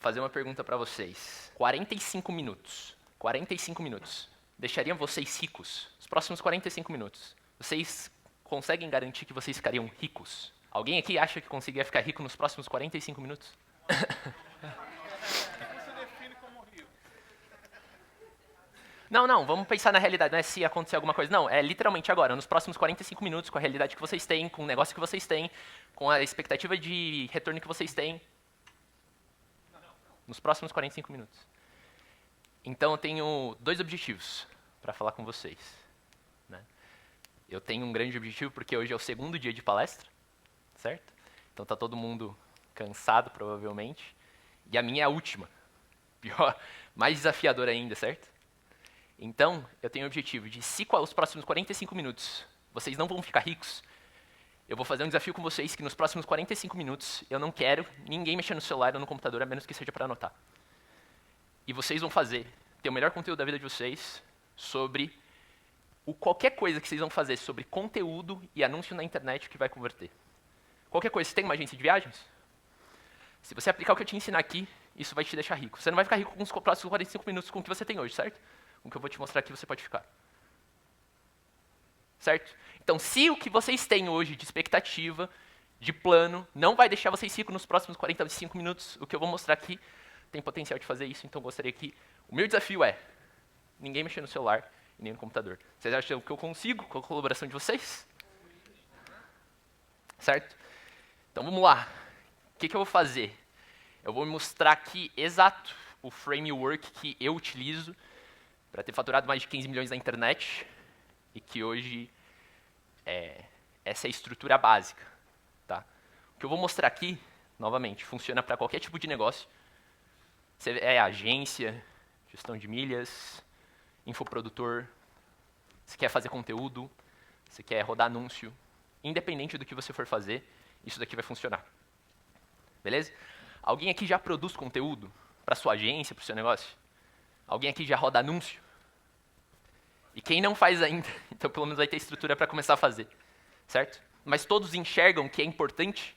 fazer uma pergunta para vocês. 45 minutos. 45 minutos. Deixariam vocês ricos? Os próximos 45 minutos. Vocês conseguem garantir que vocês ficariam ricos? Alguém aqui acha que conseguiria ficar rico nos próximos 45 minutos? Não, vamos pensar na realidade, não é se acontecer alguma coisa. Não, é literalmente agora, nos próximos 45 minutos, com a realidade que vocês têm, com o negócio que vocês têm, com a expectativa de retorno que vocês têm. Nos próximos 45 minutos. Então eu tenho dois objetivos para falar com vocês. Né? Eu tenho um grande objetivo porque hoje é o segundo dia de palestra, certo? Então está todo mundo cansado, provavelmente. E a minha é a última. Pior, mais desafiadora ainda, certo? Então, eu tenho o objetivo de, se os próximos 45 minutos vocês não vão ficar ricos, eu vou fazer um desafio com vocês que nos próximos 45 minutos eu não quero ninguém mexer no celular ou no computador, a menos que seja para anotar. E vocês vão ter o melhor conteúdo da vida de vocês sobre qualquer coisa que vocês vão fazer sobre conteúdo e anúncio na internet que vai converter. Qualquer coisa. Você tem uma agência de viagens? Se você aplicar o que eu te ensinar aqui, isso vai te deixar rico. Você não vai ficar rico com os próximos 45 minutos com o que você tem hoje, certo? Com o que eu vou te mostrar aqui, você pode ficar. Certo? Então, se o que vocês têm hoje de expectativa, de plano, não vai deixar vocês ricos nos próximos 45 minutos, o que eu vou mostrar aqui tem potencial de fazer isso, então eu gostaria que... O meu desafio é ninguém mexer no celular e nem no computador. Vocês acham que eu consigo com a colaboração de vocês? Certo? Então, vamos lá. O que eu vou fazer? Eu vou mostrar aqui exato o framework que eu utilizo para ter faturado mais de 15 milhões na internet, e que hoje essa é a estrutura básica. Tá? O que eu vou mostrar aqui, novamente, funciona para qualquer tipo de negócio. Você é agência, gestão de milhas, infoprodutor, você quer fazer conteúdo, você quer rodar anúncio, independente do que você for fazer, isso daqui vai funcionar. Beleza? Alguém aqui já produz conteúdo para sua agência, para o seu negócio? Alguém aqui já roda anúncio? E quem não faz ainda, então pelo menos vai ter estrutura para começar a fazer. Certo? Mas todos enxergam que é importante?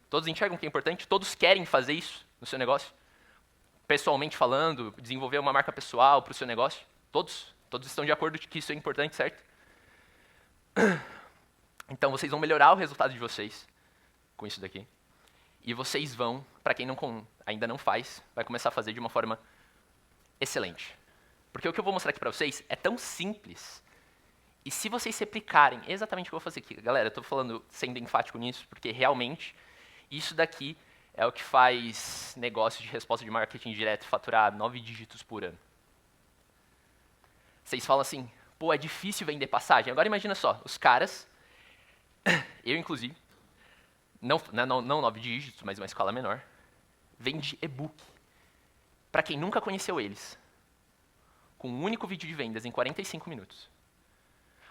Todos enxergam que é importante? Todos querem fazer isso no seu negócio? Pessoalmente falando, desenvolver uma marca pessoal para o seu negócio? Todos? Todos estão de acordo de que isso é importante, certo? Então vocês vão melhorar o resultado de vocês com isso daqui. E vocês vão, para quem ainda não faz, vai começar a fazer de uma forma excelente. Porque o que eu vou mostrar aqui para vocês é tão simples. E se vocês se aplicarem exatamente o que eu vou fazer aqui, galera, eu estou falando sendo enfático nisso, porque realmente isso daqui é o que faz negócio de resposta de marketing direto faturar 9 dígitos por ano. Vocês falam assim, pô, é difícil vender passagem. Agora imagina só, os caras, eu inclusive, não 9 dígitos, mas uma escala menor, vende e-book. Para quem nunca conheceu eles, com um único vídeo de vendas em 45 minutos.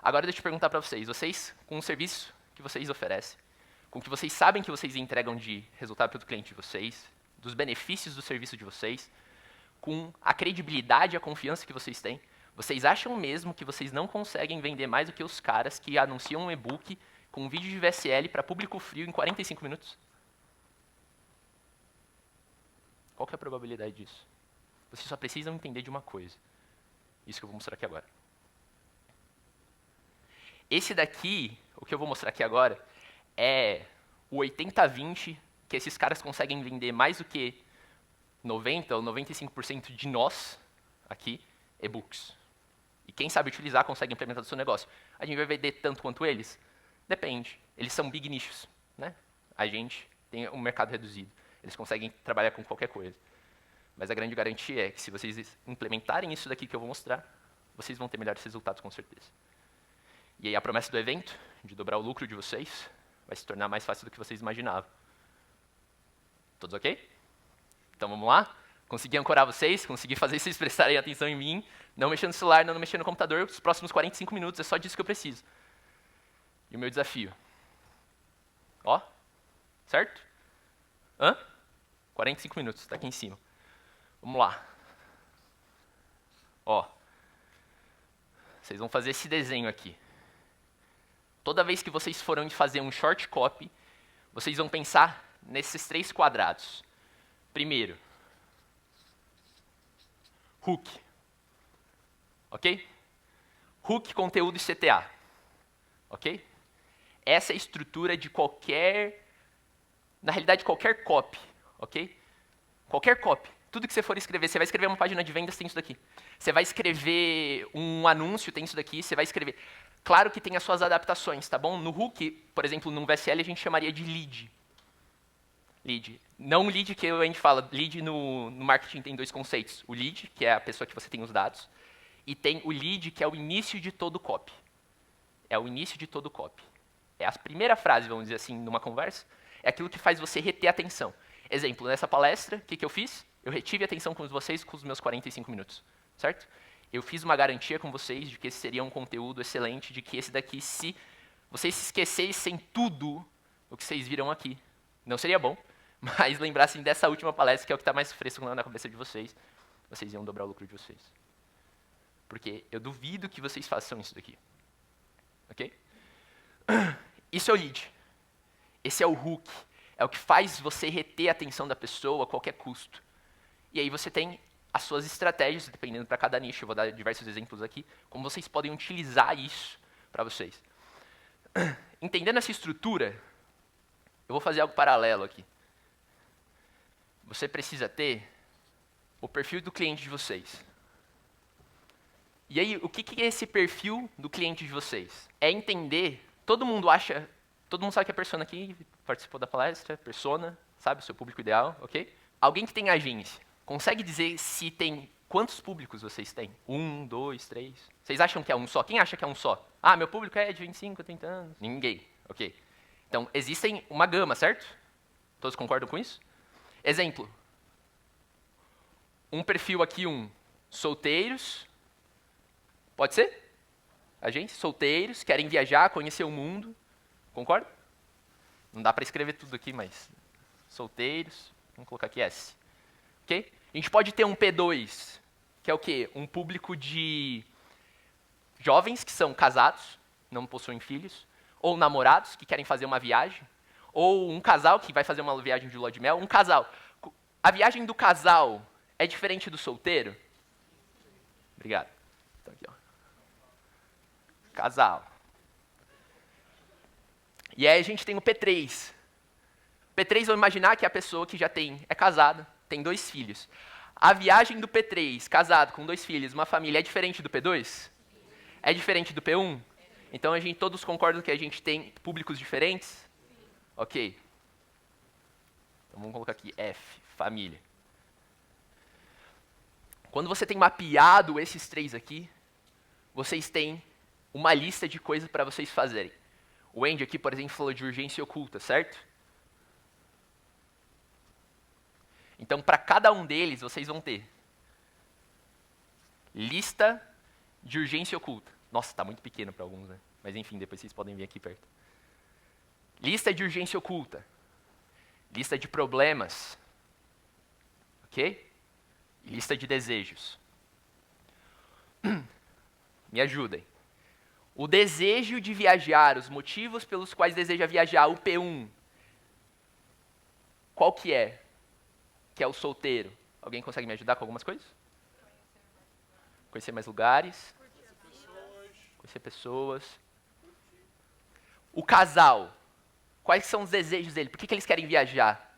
Agora deixa eu perguntar para vocês, com o serviço que vocês oferecem, com o que vocês sabem que vocês entregam de resultado para o cliente de vocês, dos benefícios do serviço de vocês, com a credibilidade e a confiança que vocês têm, vocês acham mesmo que vocês não conseguem vender mais do que os caras que anunciam um e-book com um vídeo de VSL para público frio em 45 minutos? Qual que é a probabilidade disso? Vocês só precisam entender de uma coisa. Isso que eu vou mostrar aqui agora. Esse daqui, o que eu vou mostrar aqui agora, é o 80-20, que esses caras conseguem vender mais do que 90% ou 95% de nós, aqui, e-books. E quem sabe utilizar consegue implementar no seu negócio. A gente vai vender tanto quanto eles? Depende. Eles são big nichos. Né? A gente tem um mercado reduzido. Eles conseguem trabalhar com qualquer coisa. Mas a grande garantia é que se vocês implementarem isso daqui que eu vou mostrar, vocês vão ter melhores resultados com certeza. E aí a promessa do evento, de dobrar o lucro de vocês, vai se tornar mais fácil do que vocês imaginavam. Todos ok? Então vamos lá? Consegui ancorar vocês, consegui fazer vocês prestarem atenção em mim, não mexer no celular, não mexer no computador, os próximos 45 minutos é só disso que eu preciso. E o meu desafio? Ó, certo? 45 minutos, está aqui em cima. Vamos lá. Ó, vocês vão fazer esse desenho aqui. Toda vez que vocês forem fazer um short copy, vocês vão pensar nesses 3 quadrados. Primeiro, hook. Ok? Hook, conteúdo e CTA. Ok? Essa é a estrutura de qualquer, na realidade, qualquer copy. Ok? Qualquer copy. Tudo que você for escrever, você vai escrever uma página de vendas, tem isso daqui. Você vai escrever um anúncio, tem isso daqui. Você vai escrever. Claro que tem as suas adaptações, tá bom? No hook, por exemplo, no VSL a gente chamaria de lead. Lead. Não o lead que a gente fala. Lead no marketing tem dois conceitos. O lead, que é a pessoa que você tem os dados, e tem o lead, que é o início de todo copy. É o início de todo copy. É a primeira frase, vamos dizer assim, numa conversa. É aquilo que faz você reter a atenção. Exemplo, nessa palestra, o que eu fiz? Eu retive a atenção com vocês com os meus 45 minutos, certo? Eu fiz uma garantia com vocês de que esse seria um conteúdo excelente, de que esse daqui, se vocês se esquecessem tudo o que vocês viram aqui, não seria bom, mas lembrassem dessa última palestra, que é o que está mais fresco na cabeça de vocês, vocês iam dobrar o lucro de vocês. Porque eu duvido que vocês façam isso daqui. Ok? Isso é o lead. Esse é o hook. É o que faz você reter a atenção da pessoa a qualquer custo. E aí você tem as suas estratégias, dependendo para cada nicho. Eu vou dar diversos exemplos aqui, como vocês podem utilizar isso para vocês. Entendendo essa estrutura, eu vou fazer algo paralelo aqui. Você precisa ter o perfil do cliente de vocês. E aí, o que é esse perfil do cliente de vocês? É entender, todo mundo sabe que a persona aqui participou da palestra, persona, sabe, o seu público ideal, ok? Alguém que tem agência, consegue dizer se tem, quantos públicos vocês têm? 1, 2, 3? Vocês acham que é um só? Quem acha que é um só? Ah, meu público é de 25, 30 anos. Ninguém, ok. Então, existem uma gama, certo? Todos concordam com isso? Exemplo. Um perfil aqui, solteiros. Pode ser? Agência, solteiros, querem viajar, conhecer o mundo. Concorda? Não dá para escrever tudo aqui, mas solteiros, vamos colocar aqui S. Ok? A gente pode ter um P2, que é o quê? Um público de jovens que são casados, não possuem filhos, ou namorados que querem fazer uma viagem, ou um casal que vai fazer uma viagem de lua de mel. Um casal. A viagem do casal é diferente do solteiro? Obrigado. Então, aqui, ó. Casal. E aí a gente tem o P3. P3, vamos imaginar que é a pessoa que já é casada, tem 2 filhos. A viagem do P3, casado, com 2 filhos, uma família, é diferente do P2? É diferente do P1? Então todos concordam que a gente tem públicos diferentes? Ok. Então vamos colocar aqui F, família. Quando você tem mapeado esses 3 aqui, vocês têm uma lista de coisas para vocês fazerem. O Andy aqui, por exemplo, falou de urgência oculta, certo? Então, para cada um deles, vocês vão ter lista de urgência oculta. Nossa, está muito pequeno para alguns, né? Mas enfim, depois vocês podem vir aqui perto. Lista de urgência oculta. Lista de problemas. Ok? E lista de desejos. Me ajudem. O desejo de viajar, os motivos pelos quais deseja viajar, o P1. Qual que é? Que é o solteiro. Alguém consegue me ajudar com algumas coisas? Conhecer mais lugares. Conhecer pessoas. O casal. Quais são os desejos dele? Por que eles querem viajar?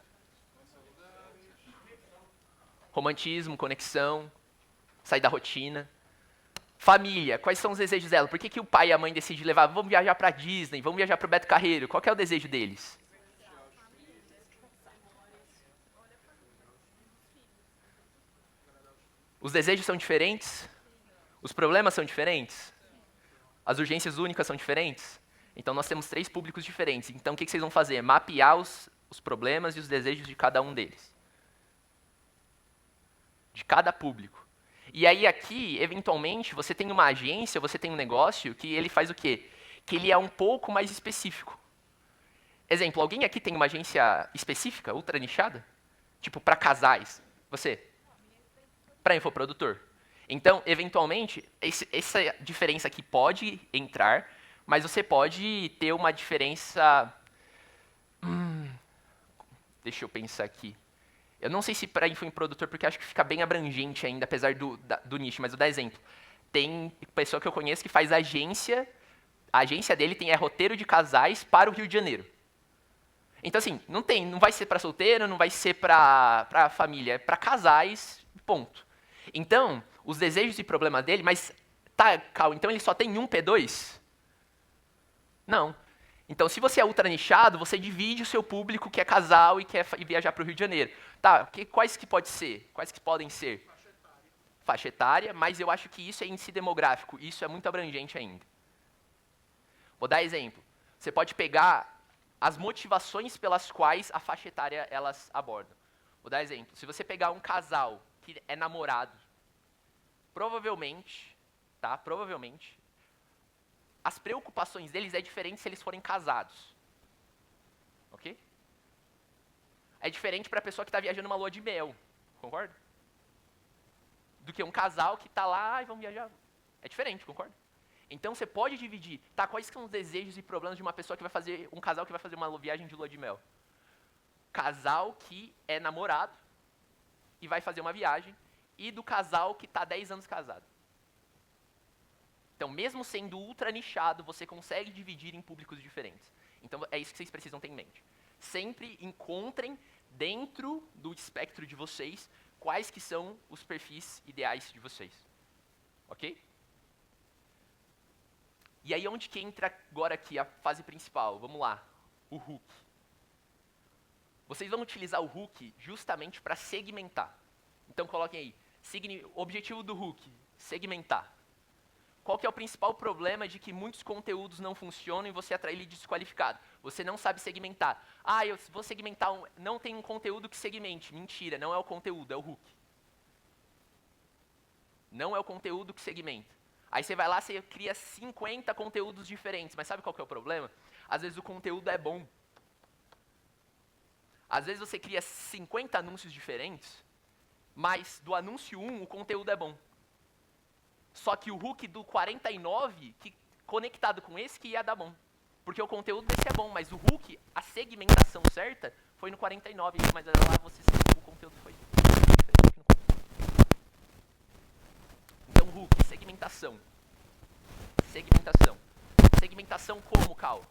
Romantismo, conexão, sair da rotina. Família, quais são os desejos dela? Por que o pai e a mãe decidem levar? Vamos viajar para Disney, vamos viajar para o Beto Carreiro. Qual que é o desejo deles? Os desejos são diferentes? Os problemas são diferentes? As urgências únicas são diferentes? Então nós temos 3 públicos diferentes. Então o que vocês vão fazer? Mapear os problemas e os desejos de cada um deles. De cada público. E aí aqui, eventualmente, você tem uma agência, você tem um negócio que ele faz o quê? Que ele é um pouco mais específico. Exemplo, alguém aqui tem uma agência específica, ultra nichada? Tipo, para casais. Você? Para infoprodutor. Então, eventualmente, essa diferença aqui pode entrar, mas você pode ter uma diferença... deixa eu pensar aqui. Eu não sei se para infoprodutor, porque acho que fica bem abrangente ainda, apesar do nicho, mas vou dar exemplo. Tem pessoa que eu conheço que faz agência, a agência dele é roteiro de casais para o Rio de Janeiro. Então, assim, não vai ser para solteiro, não vai ser para família, é para casais, ponto. Então, os desejos e problemas dele, mas, tá, Cal, então ele só tem um P2? Não. Então, se você é ultra nichado, você divide o seu público que é casal e quer viajar para o Rio de Janeiro. Tá, quais que pode ser? Quais que podem ser? Faixa etária, mas eu acho que isso é índice demográfico, isso é muito abrangente ainda. Vou dar exemplo. Você pode pegar as motivações pelas quais a faixa etária elas abordam. Vou dar exemplo. Se você pegar um casal que é namorado, provavelmente, as preocupações deles é diferente se eles forem casados. Ok? É diferente para a pessoa que está viajando uma lua de mel, concorda? Do que um casal que está lá e vamos viajar. É diferente, concorda? Então você pode dividir, tá? Quais são os desejos e problemas de uma pessoa que vai fazer, um casal que vai fazer uma viagem de lua de mel? Casal que é namorado e vai fazer uma viagem, e do casal que está 10 anos casado. Então, mesmo sendo ultra nichado, você consegue dividir em públicos diferentes. Então, é isso que vocês precisam ter em mente. Sempre encontrem dentro do espectro de vocês quais que são os perfis ideais de vocês. Ok? E aí, onde que entra agora aqui a fase principal? Vamos lá. O hook. Vocês vão utilizar o hook justamente para segmentar. Então, coloquem aí. Objetivo do hook, segmentar. Qual que é o principal problema de que muitos conteúdos não funcionam e você atrai ele desqualificado? Você não sabe segmentar. Ah, eu vou segmentar, não tem um conteúdo que segmente. Mentira, não é o conteúdo, é o hook. Não é o conteúdo que segmenta. Aí você vai lá, você cria 50 conteúdos diferentes, mas sabe qual que é o problema? Às vezes o conteúdo é bom. Às vezes você cria 50 anúncios diferentes, mas do anúncio 1 o conteúdo é bom. Só que o hook do 49, que conectado com esse, que ia dar bom. Porque o conteúdo desse é bom, mas o hook, a segmentação certa, foi no 49, mas lá você o conteúdo foi diferente no 49. Então, hook, segmentação. Segmentação. Segmentação como, Cal?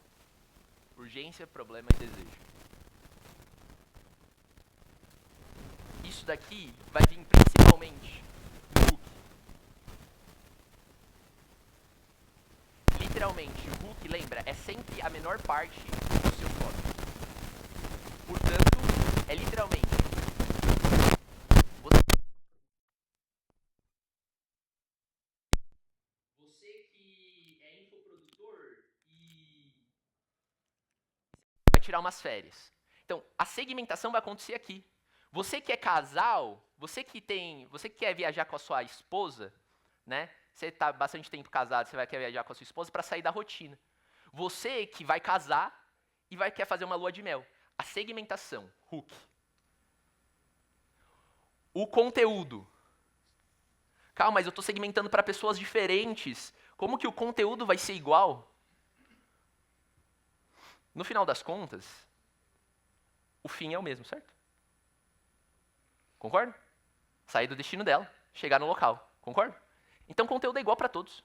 Urgência, problema e desejo. Isso daqui vai vir principalmente no hook. Literalmente, o hook, lembra, é sempre a menor parte do seu código. Portanto, é literalmente você que é infoprodutor e vai tirar umas férias. Então, a segmentação vai acontecer aqui. Você que é casal, você que quer viajar com a sua esposa, né? Você está bastante tempo casado, você vai querer viajar com a sua esposa para sair da rotina. Você que vai casar e quer fazer uma lua de mel. A segmentação, hook. O conteúdo. Calma, mas eu estou segmentando para pessoas diferentes. Como que o conteúdo vai ser igual? No final das contas, o fim é o mesmo, certo? Concorda? Sair do destino dela, chegar no local. Concorda? Então o conteúdo é igual para todos.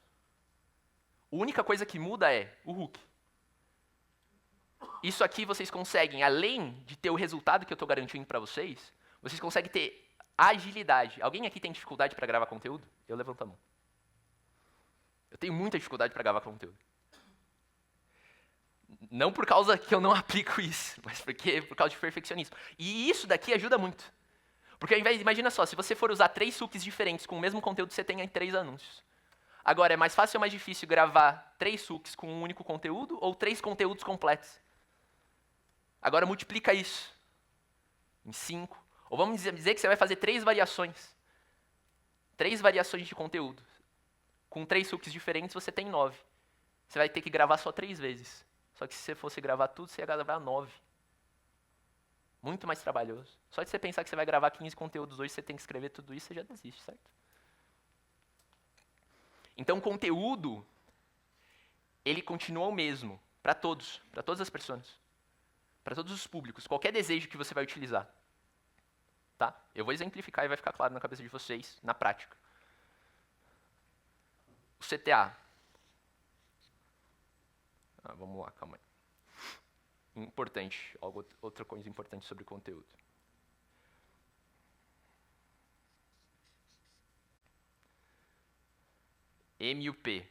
A única coisa que muda é o hook. Isso aqui vocês conseguem, além de ter o resultado que eu estou garantindo para vocês, vocês conseguem ter agilidade. Alguém aqui tem dificuldade para gravar conteúdo? Eu levanto a mão. Eu tenho muita dificuldade para gravar conteúdo. Não por causa que eu não aplico isso, mas por causa de perfeccionismo. E isso daqui ajuda muito. Porque ao invés, imagina só, se você for usar 3 hooks diferentes com o mesmo conteúdo, você tem 3 anúncios. Agora, é mais fácil ou mais difícil gravar 3 hooks com um único conteúdo ou 3 conteúdos completos? Agora multiplica isso em 5. Ou vamos dizer que você vai fazer 3 variações. 3 variações de conteúdo. Com 3 hooks diferentes, você tem 9. Você vai ter que gravar só 3 vezes. Só que se você fosse gravar tudo, você ia gravar 9. Muito mais trabalhoso. Só de você pensar que você vai gravar 15 conteúdos hoje, você tem que escrever tudo isso, você já desiste, certo? Então, o conteúdo, ele continua o mesmo para todos, para todas as pessoas, para todos os públicos, qualquer desejo que você vai utilizar. tá? Eu vou exemplificar e vai ficar claro na cabeça de vocês, na prática. O CTA. Vamos lá, calma aí. Importante, outra coisa importante sobre conteúdo. MUP.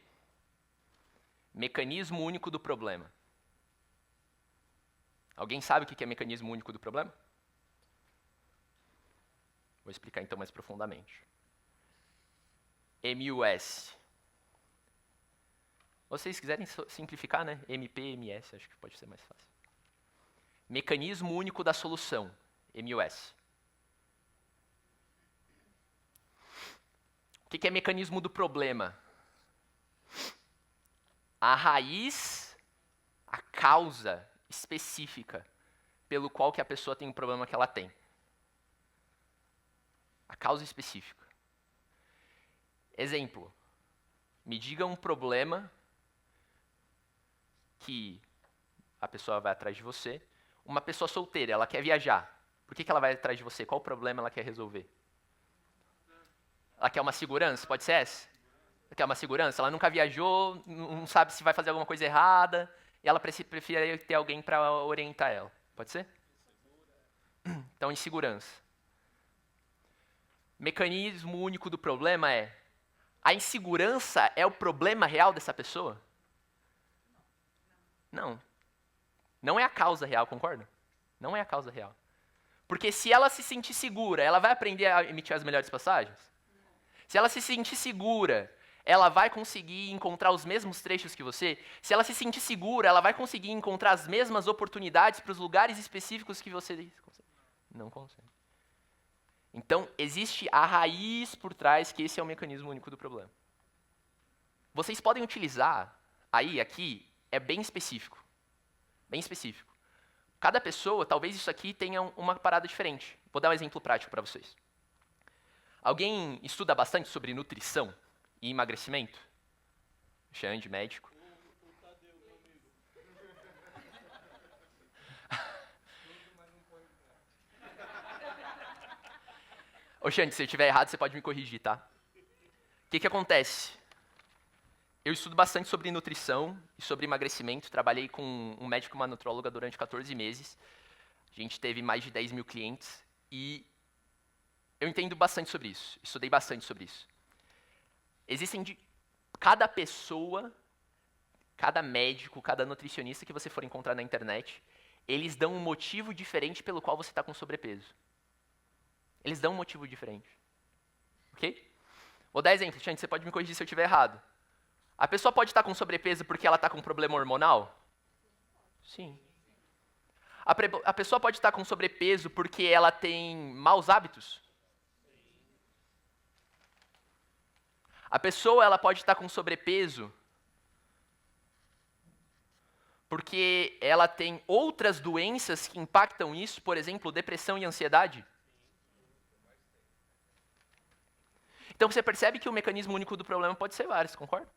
Mecanismo único do problema. Alguém sabe o que é mecanismo único do problema? Vou explicar então mais profundamente. MUS. Vocês quiserem simplificar, né? MP, MS, acho que pode ser mais fácil. Mecanismo único da solução. MUS. O que é mecanismo do problema? A raiz, a causa específica pelo qual que a pessoa tem o problema que ela tem. A causa específica. Exemplo. Me diga um problema que a pessoa vai atrás de você. Uma pessoa solteira, ela quer viajar. Por que ela vai atrás de você? Qual problema ela quer resolver? Ela quer uma segurança? Pode ser essa? Ela quer uma segurança? Ela nunca viajou, não sabe se vai fazer alguma coisa errada, e ela prefere ter alguém para orientar ela. Pode ser? Então, insegurança. Mecanismo único do problema é: a insegurança é o problema real dessa pessoa? Não. Não é a causa real, concorda? Não é a causa real. Porque se ela se sentir segura, ela vai aprender a emitir as melhores passagens? Se ela se sentir segura, ela vai conseguir encontrar os mesmos trechos que você? Se ela se sentir segura, ela vai conseguir encontrar as mesmas oportunidades para os lugares específicos que você consegue? Não consegue. Então, existe a raiz por trás, que esse é o mecanismo único do problema. Vocês podem utilizar, aqui, é bem específico. Bem específico. Cada pessoa, talvez isso aqui tenha uma parada diferente. Vou dar um exemplo prático para vocês. Alguém estuda bastante sobre nutrição e emagrecimento? Xande, médico. Ô Xande, se eu estiver errado, você pode me corrigir, tá? O que acontece? Eu estudo bastante sobre nutrição e sobre emagrecimento. Trabalhei com um médico e uma nutróloga durante 14 meses. A gente teve mais de 10 mil clientes e eu entendo bastante sobre isso. Estudei bastante sobre isso. Cada pessoa, cada médico, cada nutricionista que você for encontrar na internet, eles dão um motivo diferente pelo qual você está com sobrepeso. Eles dão um motivo diferente. Ok? Vou dar exemplo. Xande, você pode me corrigir se eu estiver errado. A pessoa pode estar com sobrepeso porque ela está com problema hormonal? Sim. A pessoa pode estar com sobrepeso porque ela tem maus hábitos? A pessoa ela pode estar com sobrepeso porque ela tem outras doenças que impactam isso, por exemplo, depressão e ansiedade? Então você percebe que o mecanismo único do problema pode ser vários, concorda?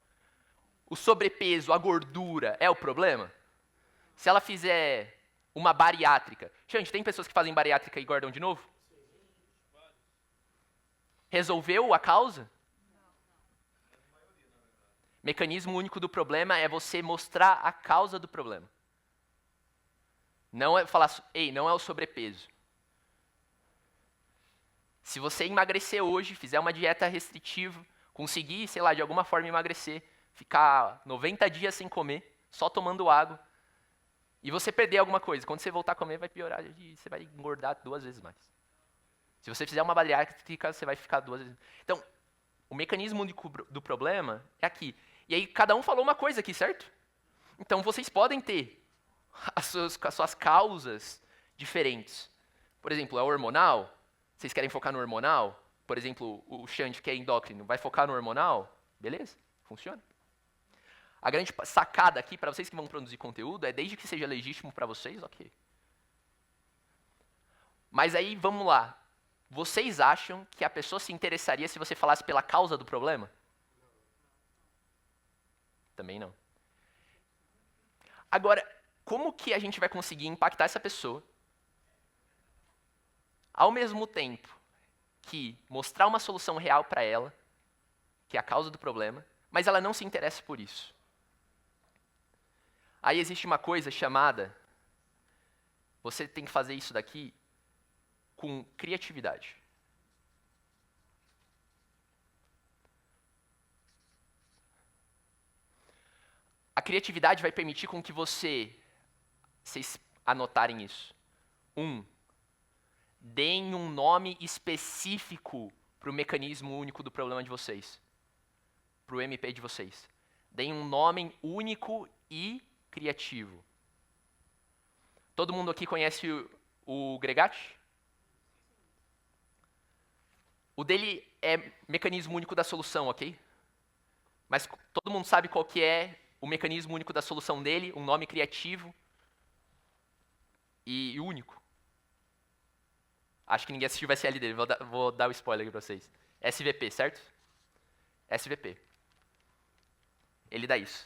O sobrepeso, a gordura é o problema? Se ela fizer uma bariátrica... Gente, tem pessoas que fazem bariátrica e engordam de novo? Resolveu a causa? Mecanismo único do problema é você mostrar a causa do problema. Não é falar, ei, não é o sobrepeso. Se você emagrecer hoje, fizer uma dieta restritiva, conseguir, sei lá, de alguma forma emagrecer, ficar 90 dias sem comer, só tomando água, e você perder alguma coisa, quando você voltar a comer vai piorar e você vai engordar 2 vezes mais. Se você fizer uma bariátrica, você vai ficar 2 vezes. Então, o mecanismo único do problema é aqui. E aí cada um falou uma coisa aqui, certo? Então vocês podem ter as suas causas diferentes. Por exemplo, é hormonal? Vocês querem focar no hormonal? Por exemplo, o Xande, que é endócrino, vai focar no hormonal? Beleza, funciona. A grande sacada aqui, para vocês que vão produzir conteúdo, é desde que seja legítimo para vocês, ok. Mas aí, vamos lá. Vocês acham que a pessoa se interessaria se você falasse pela causa do problema? Também não. Agora, como que a gente vai conseguir impactar essa pessoa ao mesmo tempo que mostrar uma solução real para ela, que é a causa do problema, mas ela não se interessa por isso. Aí existe uma coisa chamada, você tem que fazer isso daqui com criatividade. A criatividade vai permitir com que vocês anotarem isso. Deem um nome específico para o mecanismo único do problema de vocês. Para o MP de vocês. Deem um nome único e criativo. Todo mundo aqui conhece o Gregati? O dele é mecanismo único da solução, ok? Mas todo mundo sabe qual que é o mecanismo único da solução dele, um nome criativo e único. Acho que ninguém assistiu o SL dele, vou dar o spoiler aqui pra vocês. SVP, certo? SVP. Ele dá isso.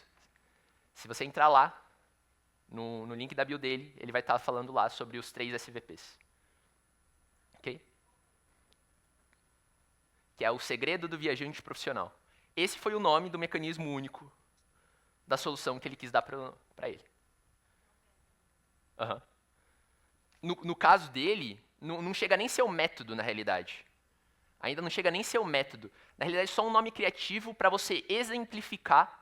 Se você entrar lá, no link da bio dele, ele vai estar falando lá sobre os 3 SVPs. Ok? Que é o segredo do viajante profissional. Esse foi o nome do mecanismo único da solução que ele quis dar para ele. Uhum. No caso dele, não chega nem a ser o método, na realidade. Ainda não chega nem a ser o método. Na realidade, é só um nome criativo para você exemplificar,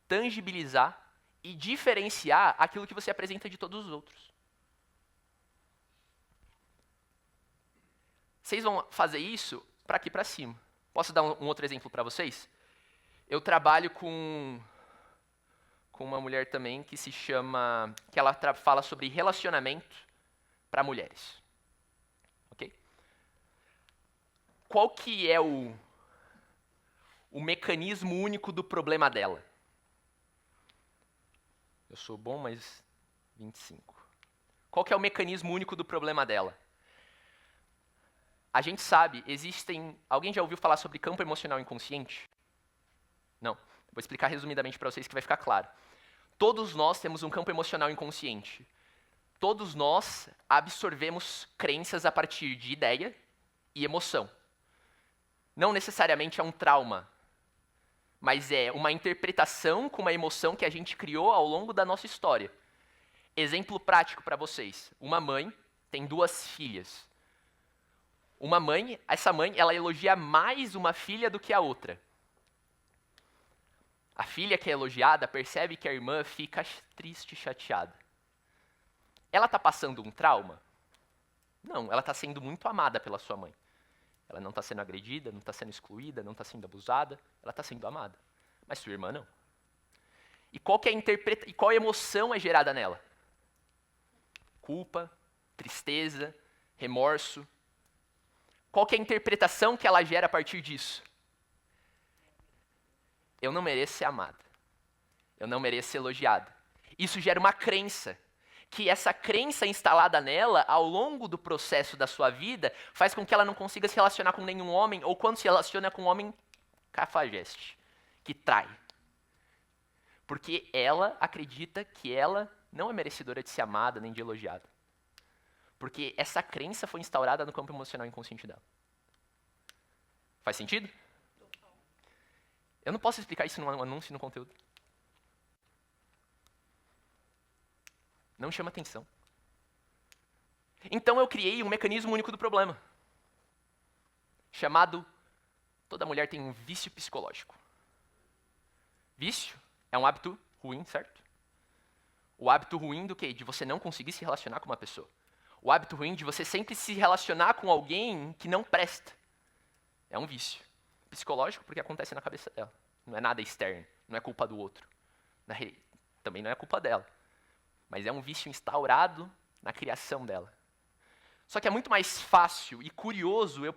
tangibilizar e diferenciar aquilo que você apresenta de todos os outros. Vocês vão fazer isso para aqui para cima. Posso dar um outro exemplo para vocês? Eu trabalho com uma mulher também que se chama, que ela fala sobre relacionamento para mulheres. Ok? Qual que é o mecanismo único do problema dela? Eu sou bom, mas 25. Qual que é o mecanismo único do problema dela? A gente sabe, existem... Alguém já ouviu falar sobre campo emocional inconsciente? Não. Vou explicar resumidamente para vocês que vai ficar claro. Todos nós temos um campo emocional inconsciente. Todos nós absorvemos crenças a partir de ideia e emoção. Não necessariamente é um trauma, mas é uma interpretação com uma emoção que a gente criou ao longo da nossa história. Exemplo prático para vocês. Uma mãe tem 2 filhas. Uma mãe, essa mãe, ela elogia mais uma filha do que a outra. A filha que é elogiada percebe que a irmã fica triste e chateada. Ela está passando um trauma? Não, ela está sendo muito amada pela sua mãe. Ela não está sendo agredida, não está sendo excluída, não está sendo abusada, ela está sendo amada. Mas sua irmã não. E qual que é e qual emoção é gerada nela? Culpa, tristeza, remorso. Qual que é a interpretação que ela gera a partir disso? Eu não mereço ser amada. Eu não mereço ser elogiada. Isso gera uma crença. Que essa crença instalada nela, ao longo do processo da sua vida, faz com que ela não consiga se relacionar com nenhum homem, ou quando se relaciona com um homem, cafajeste, que trai. Porque ela acredita que ela não é merecedora de ser amada nem de elogiada. Porque essa crença foi instaurada no campo emocional inconsciente dela. Faz sentido? Eu não posso explicar isso num anúncio, no conteúdo. Não chama atenção. Então eu criei um mecanismo único do problema. Chamado, toda mulher tem um vício psicológico. Vício é um hábito ruim, certo? O hábito ruim do quê? De você não conseguir se relacionar com uma pessoa. O hábito ruim de você sempre se relacionar com alguém que não presta. É um vício. Psicológico porque acontece na cabeça dela. Não é nada externo. Não é culpa do outro. Também não é culpa dela. Mas é um vício instaurado na criação dela. Só que é muito mais fácil e curioso eu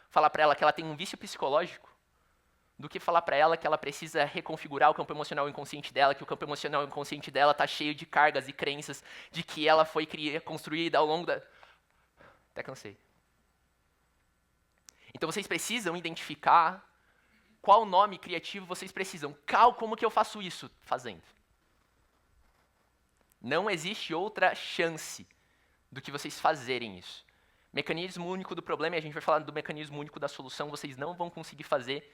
falar para ela que ela tem um vício psicológico, do que falar para ela que ela precisa reconfigurar o campo emocional inconsciente dela, que o campo emocional inconsciente dela está cheio de cargas e crenças de que ela foi construída ao longo da... Até cansei. Então vocês precisam identificar qual nome criativo vocês precisam. Como que eu faço isso? Fazendo. Não existe outra chance do que vocês fazerem isso. Mecanismo único do problema, e a gente vai falar do mecanismo único da solução, vocês não vão conseguir fazer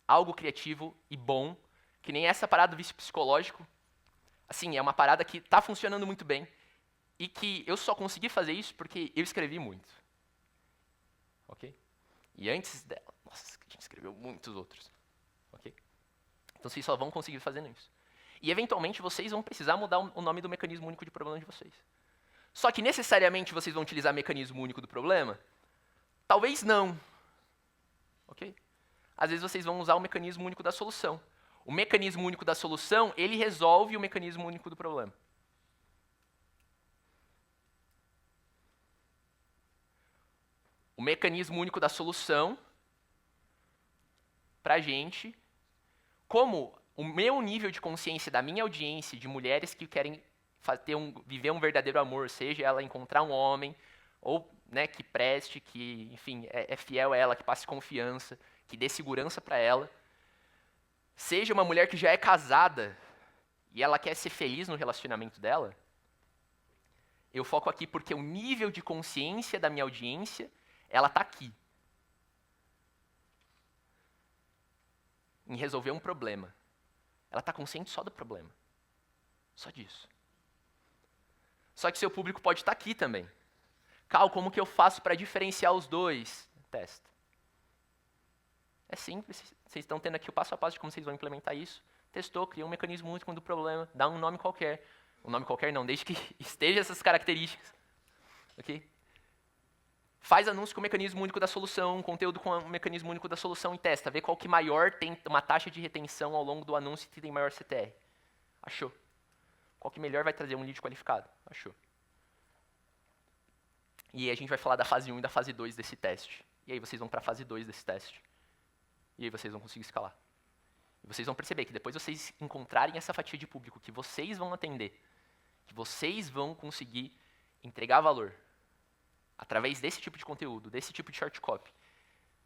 algo criativo e bom, que nem essa parada do vício psicológico. Assim, é uma parada que está funcionando muito bem, e que eu só consegui fazer isso porque eu escrevi muito. Ok? E antes dela, nossa, a gente escreveu muitos outros. Ok? Então vocês só vão conseguir fazendo isso. E eventualmente vocês vão precisar mudar o nome do mecanismo único de problema de vocês. Só que necessariamente vocês vão utilizar mecanismo único do problema? Talvez não. Ok? Às vezes vocês vão usar o mecanismo único da solução. O mecanismo único da solução, ele resolve o mecanismo único do problema. O mecanismo único da solução, pra gente, como o meu nível de consciência da minha audiência, de mulheres que querem viver um verdadeiro amor, seja ela encontrar um homem, ou né, que preste, que, enfim, é fiel a ela, que passe confiança, que dê segurança para ela, seja uma mulher que já é casada e ela quer ser feliz no relacionamento dela, eu foco aqui porque o nível de consciência da minha audiência, ela está aqui. Em resolver um problema. Ela está consciente só do problema. Só disso. Só que seu público pode estar aqui também. Cal, como que eu faço para diferenciar os dois? Testa. É simples. Vocês estão tendo aqui o passo a passo de como vocês vão implementar isso. Testou, criou um mecanismo único do problema. Dá um nome qualquer. Um nome qualquer não, desde que esteja essas características. Ok? Faz anúncio com o mecanismo único da solução, conteúdo com o mecanismo único da solução e testa. Vê qual que maior tem uma taxa de retenção ao longo do anúncio e tem maior CTR. Achou. Qual que melhor vai trazer um lead qualificado? Achou. E aí a gente vai falar da fase 1 e da fase 2 desse teste. E aí vocês vão para a fase 2 desse teste. E aí vocês vão conseguir escalar. E vocês vão perceber que depois vocês encontrarem essa fatia de público que vocês vão atender, que vocês vão conseguir entregar valor, através desse tipo de conteúdo, desse tipo de short copy,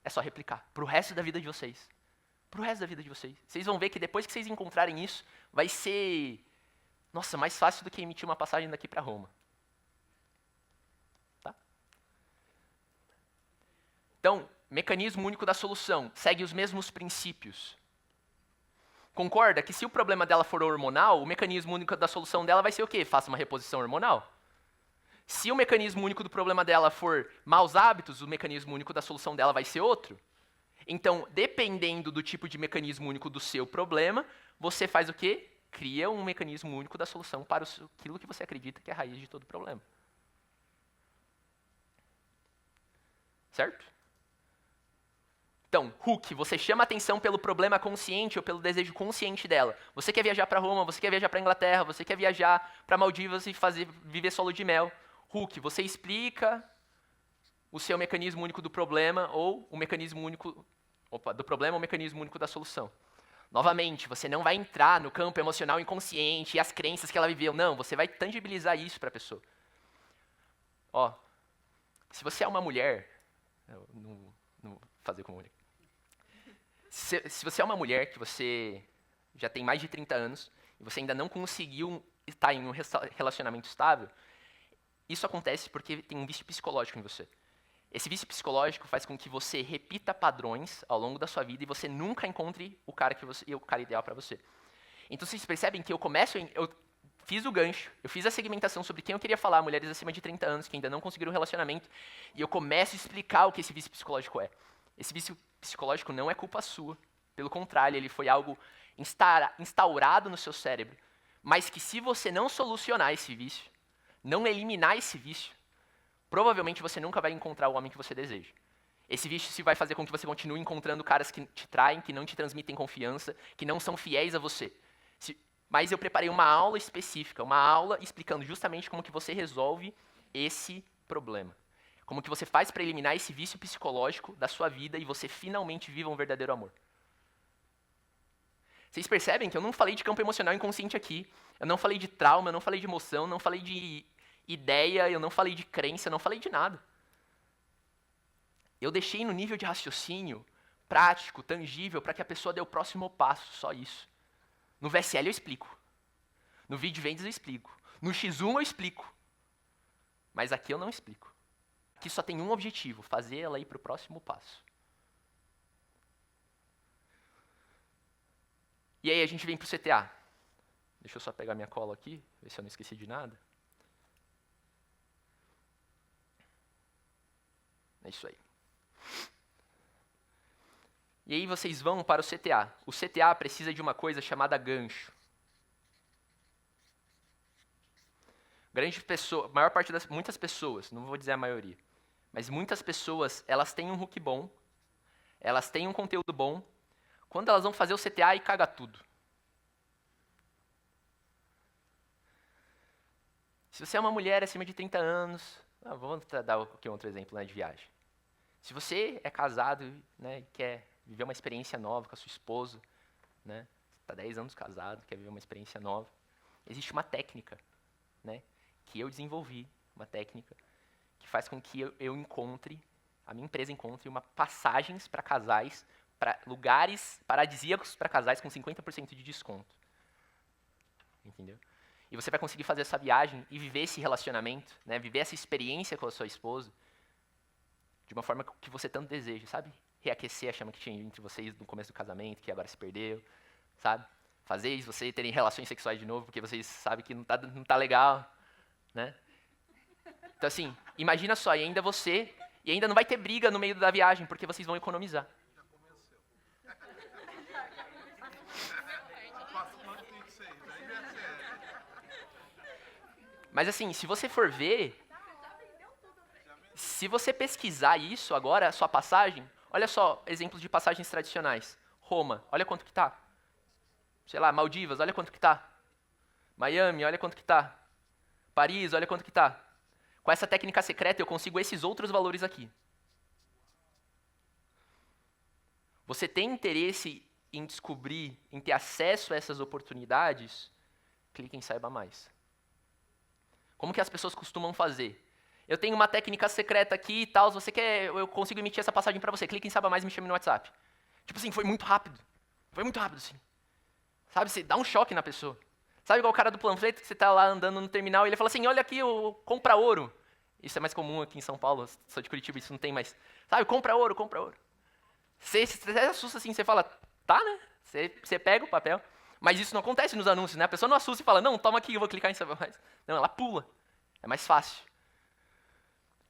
é só replicar para o resto da vida de vocês. Para o resto da vida de vocês. Vocês vão ver que depois que vocês encontrarem isso, vai ser, nossa, mais fácil do que emitir uma passagem daqui para Roma. Tá? Então, mecanismo único da solução, segue os mesmos princípios. Concorda que se o problema dela for hormonal, o mecanismo único da solução dela vai ser o quê? Faça uma reposição hormonal. Se o mecanismo único do problema dela for maus hábitos, o mecanismo único da solução dela vai ser outro. Então, dependendo do tipo de mecanismo único do seu problema, você faz o quê? Cria um mecanismo único da solução para aquilo que você acredita que é a raiz de todo problema. Certo? Então, hook, você chama a atenção pelo problema consciente ou pelo desejo consciente dela. Você quer viajar para Roma, você quer viajar para Inglaterra, você quer viajar para Maldivas e viver solo de mel. Hook, você explica o seu mecanismo único do problema ou o mecanismo único do problema ou o mecanismo único da solução. Novamente, você não vai entrar no campo emocional inconsciente e as crenças que ela viveu. Não, você vai tangibilizar isso para a pessoa. Ó, se você é uma mulher, eu não vou fazer como mulher. Se você é uma mulher que você já tem mais de 30 anos e você ainda não conseguiu estar em um relacionamento estável, isso acontece porque tem um vício psicológico em você. Esse vício psicológico faz com que você repita padrões ao longo da sua vida e você nunca encontre o cara ideal para você. Então vocês percebem que eu fiz o gancho, eu fiz a segmentação sobre quem eu queria falar, mulheres acima de 30 anos que ainda não conseguiram um relacionamento, e eu começo a explicar o que esse vício psicológico é. Esse vício psicológico não é culpa sua. Pelo contrário, ele foi algo instaurado no seu cérebro. Mas que se você não solucionar esse vício, não eliminar esse vício, provavelmente você nunca vai encontrar o homem que você deseja. Esse vício se vai fazer com que você continue encontrando caras que te traem, que não te transmitem confiança, que não são fiéis a você. Mas eu preparei uma aula específica, uma aula explicando justamente como que você resolve esse problema. Como que você faz para eliminar esse vício psicológico da sua vida e você finalmente viva um verdadeiro amor. Vocês percebem que eu não falei de campo emocional inconsciente aqui. Eu não falei de trauma, eu não falei de emoção, eu não falei de ideia, eu não falei de crença, eu não falei de nada. Eu deixei no nível de raciocínio prático, tangível, para que a pessoa dê o próximo passo, só isso. No VSL eu explico. No vídeo vendas eu explico. No X1 eu explico. Mas aqui eu não explico. que só tem um objetivo, fazer ela ir para o próximo passo. E aí a gente vem para o CTA. Deixa eu só pegar minha cola aqui, ver se eu não esqueci de nada. É isso aí. E aí vocês vão para o CTA. O CTA precisa de uma coisa chamada gancho. Maior parte muitas pessoas, não vou dizer a maioria, mas muitas pessoas, elas têm um hook bom, elas têm um conteúdo bom, quando elas vão fazer o CTA e caga tudo. Se você é uma mulher acima de 30 anos, vamos dar aqui outro exemplo, né, de viagem. Se você é casado, né, e quer viver uma experiência nova com a sua esposa, né, está 10 anos casado, quer viver uma experiência nova, existe uma técnica, né, que eu desenvolvi, uma técnica que faz com que a minha empresa encontre passagens para casais, para lugares paradisíacos para casais com 50% de desconto. Entendeu? E você vai conseguir fazer essa viagem e viver esse relacionamento, né, viver essa experiência com a sua esposa de uma forma que você tanto deseja, sabe? Reaquecer a chama que tinha entre vocês no começo do casamento, que agora se perdeu, sabe? Fazer vocês terem relações sexuais de novo, porque vocês sabem que não tá legal, né? Então assim, imagina só, e ainda não vai ter briga no meio da viagem, porque vocês vão economizar. Mas assim, se você for ver, se você pesquisar isso agora, a sua passagem, olha só, exemplos de passagens tradicionais. Roma, olha quanto que tá. Sei lá, Maldivas, olha quanto que tá. Miami, olha quanto que tá. Paris, olha quanto que tá. Com essa técnica secreta eu consigo esses outros valores aqui. Você tem interesse em descobrir, em ter acesso a essas oportunidades? Clique em Saiba Mais. Como que as pessoas costumam fazer? Eu tenho uma técnica secreta aqui e tal, você quer, eu consigo emitir essa passagem para você. Clique em Saiba Mais e me chame no WhatsApp. Tipo assim, foi muito rápido. Foi muito rápido, assim. Sabe, você dá um choque na pessoa. Sabe igual o cara do panfleto que você tá lá andando no terminal e ele fala assim, olha aqui, compra ouro. Isso é mais comum aqui em São Paulo, sou de Curitiba, isso não tem mais. Sabe, compra ouro, compra ouro. Você até assusta assim, você fala, tá, né? Você pega o papel. Mas isso não acontece nos anúncios, né? A pessoa não assusta e fala, não, toma aqui, eu vou clicar em Saiba Mais. Não, ela pula. É mais fácil.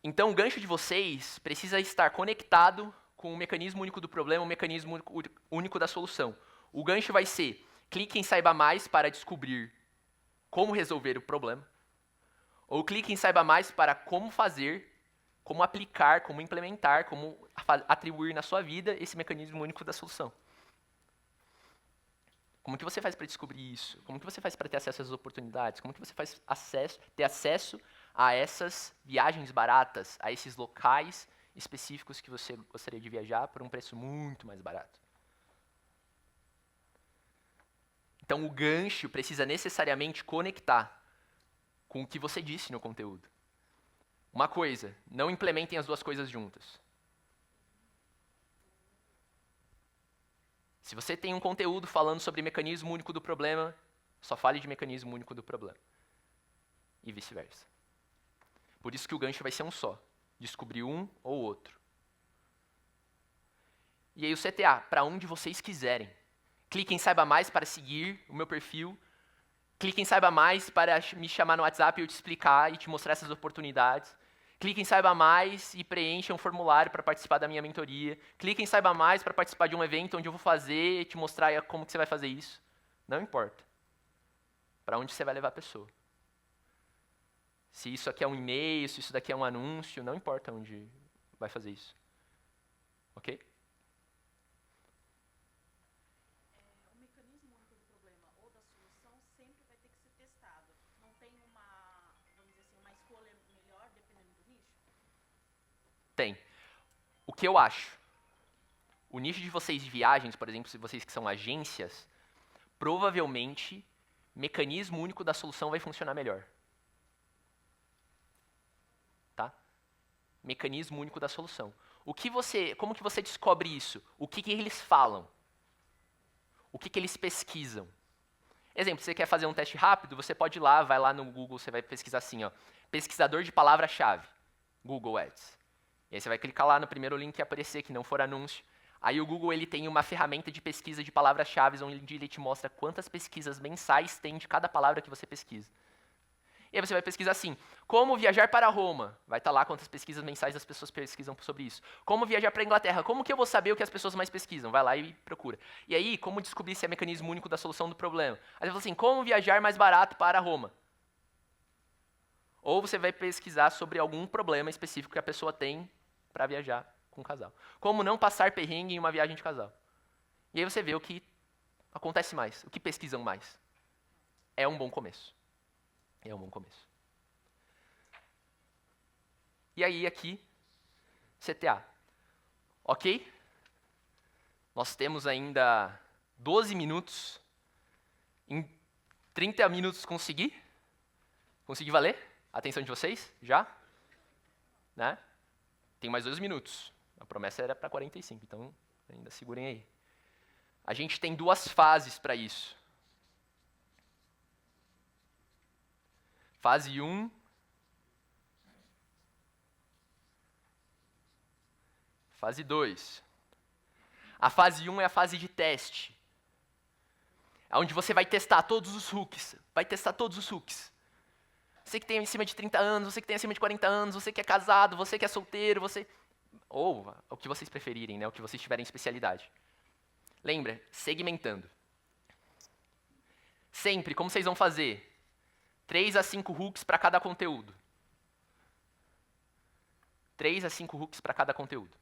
Então, o gancho de vocês precisa estar conectado com o mecanismo único do problema, o mecanismo único da solução. O gancho vai ser, clique em Saiba Mais para descobrir como resolver o problema. Ou clique em Saiba Mais para como fazer, como aplicar, como implementar, como atribuir na sua vida esse mecanismo único da solução. Como que você faz para descobrir isso? Como que você faz para ter acesso a essas oportunidades? Como que você faz ter acesso a essas viagens baratas, a esses locais específicos que você gostaria de viajar por um preço muito mais barato? Então, o gancho precisa necessariamente conectar com o que você disse no conteúdo. Uma coisa, não implementem as duas coisas juntas. Se você tem um conteúdo falando sobre mecanismo único do problema, só fale de mecanismo único do problema. E vice-versa. Por isso que o gancho vai ser um só. Descobrir um ou outro. E aí o CTA, para onde vocês quiserem. Clique em Saiba Mais para seguir o meu perfil. Clique em Saiba Mais para me chamar no WhatsApp e eu te explicar e te mostrar essas oportunidades. Clique em Saiba Mais e preencha um formulário para participar da minha mentoria. Clique em Saiba Mais para participar de um evento onde eu vou fazer e te mostrar como que você vai fazer isso. Não importa. Para onde você vai levar a pessoa. Se isso aqui é um e-mail, se isso daqui é um anúncio, não importa onde vai fazer isso. Ok? O mecanismo único do problema ou da solução sempre vai ter que ser testado. Não tem uma, vamos dizer assim, uma escolha melhor dependendo do nicho? Tem. O que eu acho? O nicho de vocês de viagens, por exemplo, se vocês que são agências, provavelmente mecanismo único da solução vai funcionar melhor. Tá? Mecanismo único da solução. Como que você descobre isso? O que eles falam? O que eles pesquisam? Exemplo, você quer fazer um teste rápido, você pode ir lá, vai lá no Google, você vai pesquisar assim, ó, pesquisador de palavra-chave, Google Ads. E aí você vai clicar lá no primeiro link que aparecer, que não for anúncio. Aí o Google ele tem uma ferramenta de pesquisa de palavras-chave, onde ele te mostra quantas pesquisas mensais tem de cada palavra que você pesquisa. E aí você vai pesquisar assim, como viajar para Roma? Vai estar lá quantas pesquisas mensais as pessoas pesquisam sobre isso. Como viajar para a Inglaterra? Como que eu vou saber o que as pessoas mais pesquisam? Vai lá e procura. E aí, como descobrir se é mecanismo único da solução do problema? Aí você fala assim, como viajar mais barato para Roma? Ou você vai pesquisar sobre algum problema específico que a pessoa tem para viajar com o casal. Como não passar perrengue em uma viagem de casal? E aí você vê o que acontece mais, o que pesquisam mais. É um bom começo. É um bom começo. E aí aqui, CTA. Ok? Nós temos ainda 12 minutos. Em 30 minutos consegui? Consegui valer? A atenção de vocês? Já? Né? Tem mais 2 minutos. A promessa era para 45, então ainda segurem aí. A gente tem 2 fases para isso. Fase 1. Fase 2. A fase 1 é a fase de teste. Onde você vai testar todos os hooks. Vai testar todos os hooks. Você que tem acima de 30 anos, você que tem acima de 40 anos, você que é casado, você que é solteiro, você... Ou o que vocês preferirem, né? O que vocês tiverem especialidade. Lembra, segmentando. Sempre, como vocês vão fazer? 3 a 5 hooks para cada conteúdo. 3 a 5 hooks para cada conteúdo.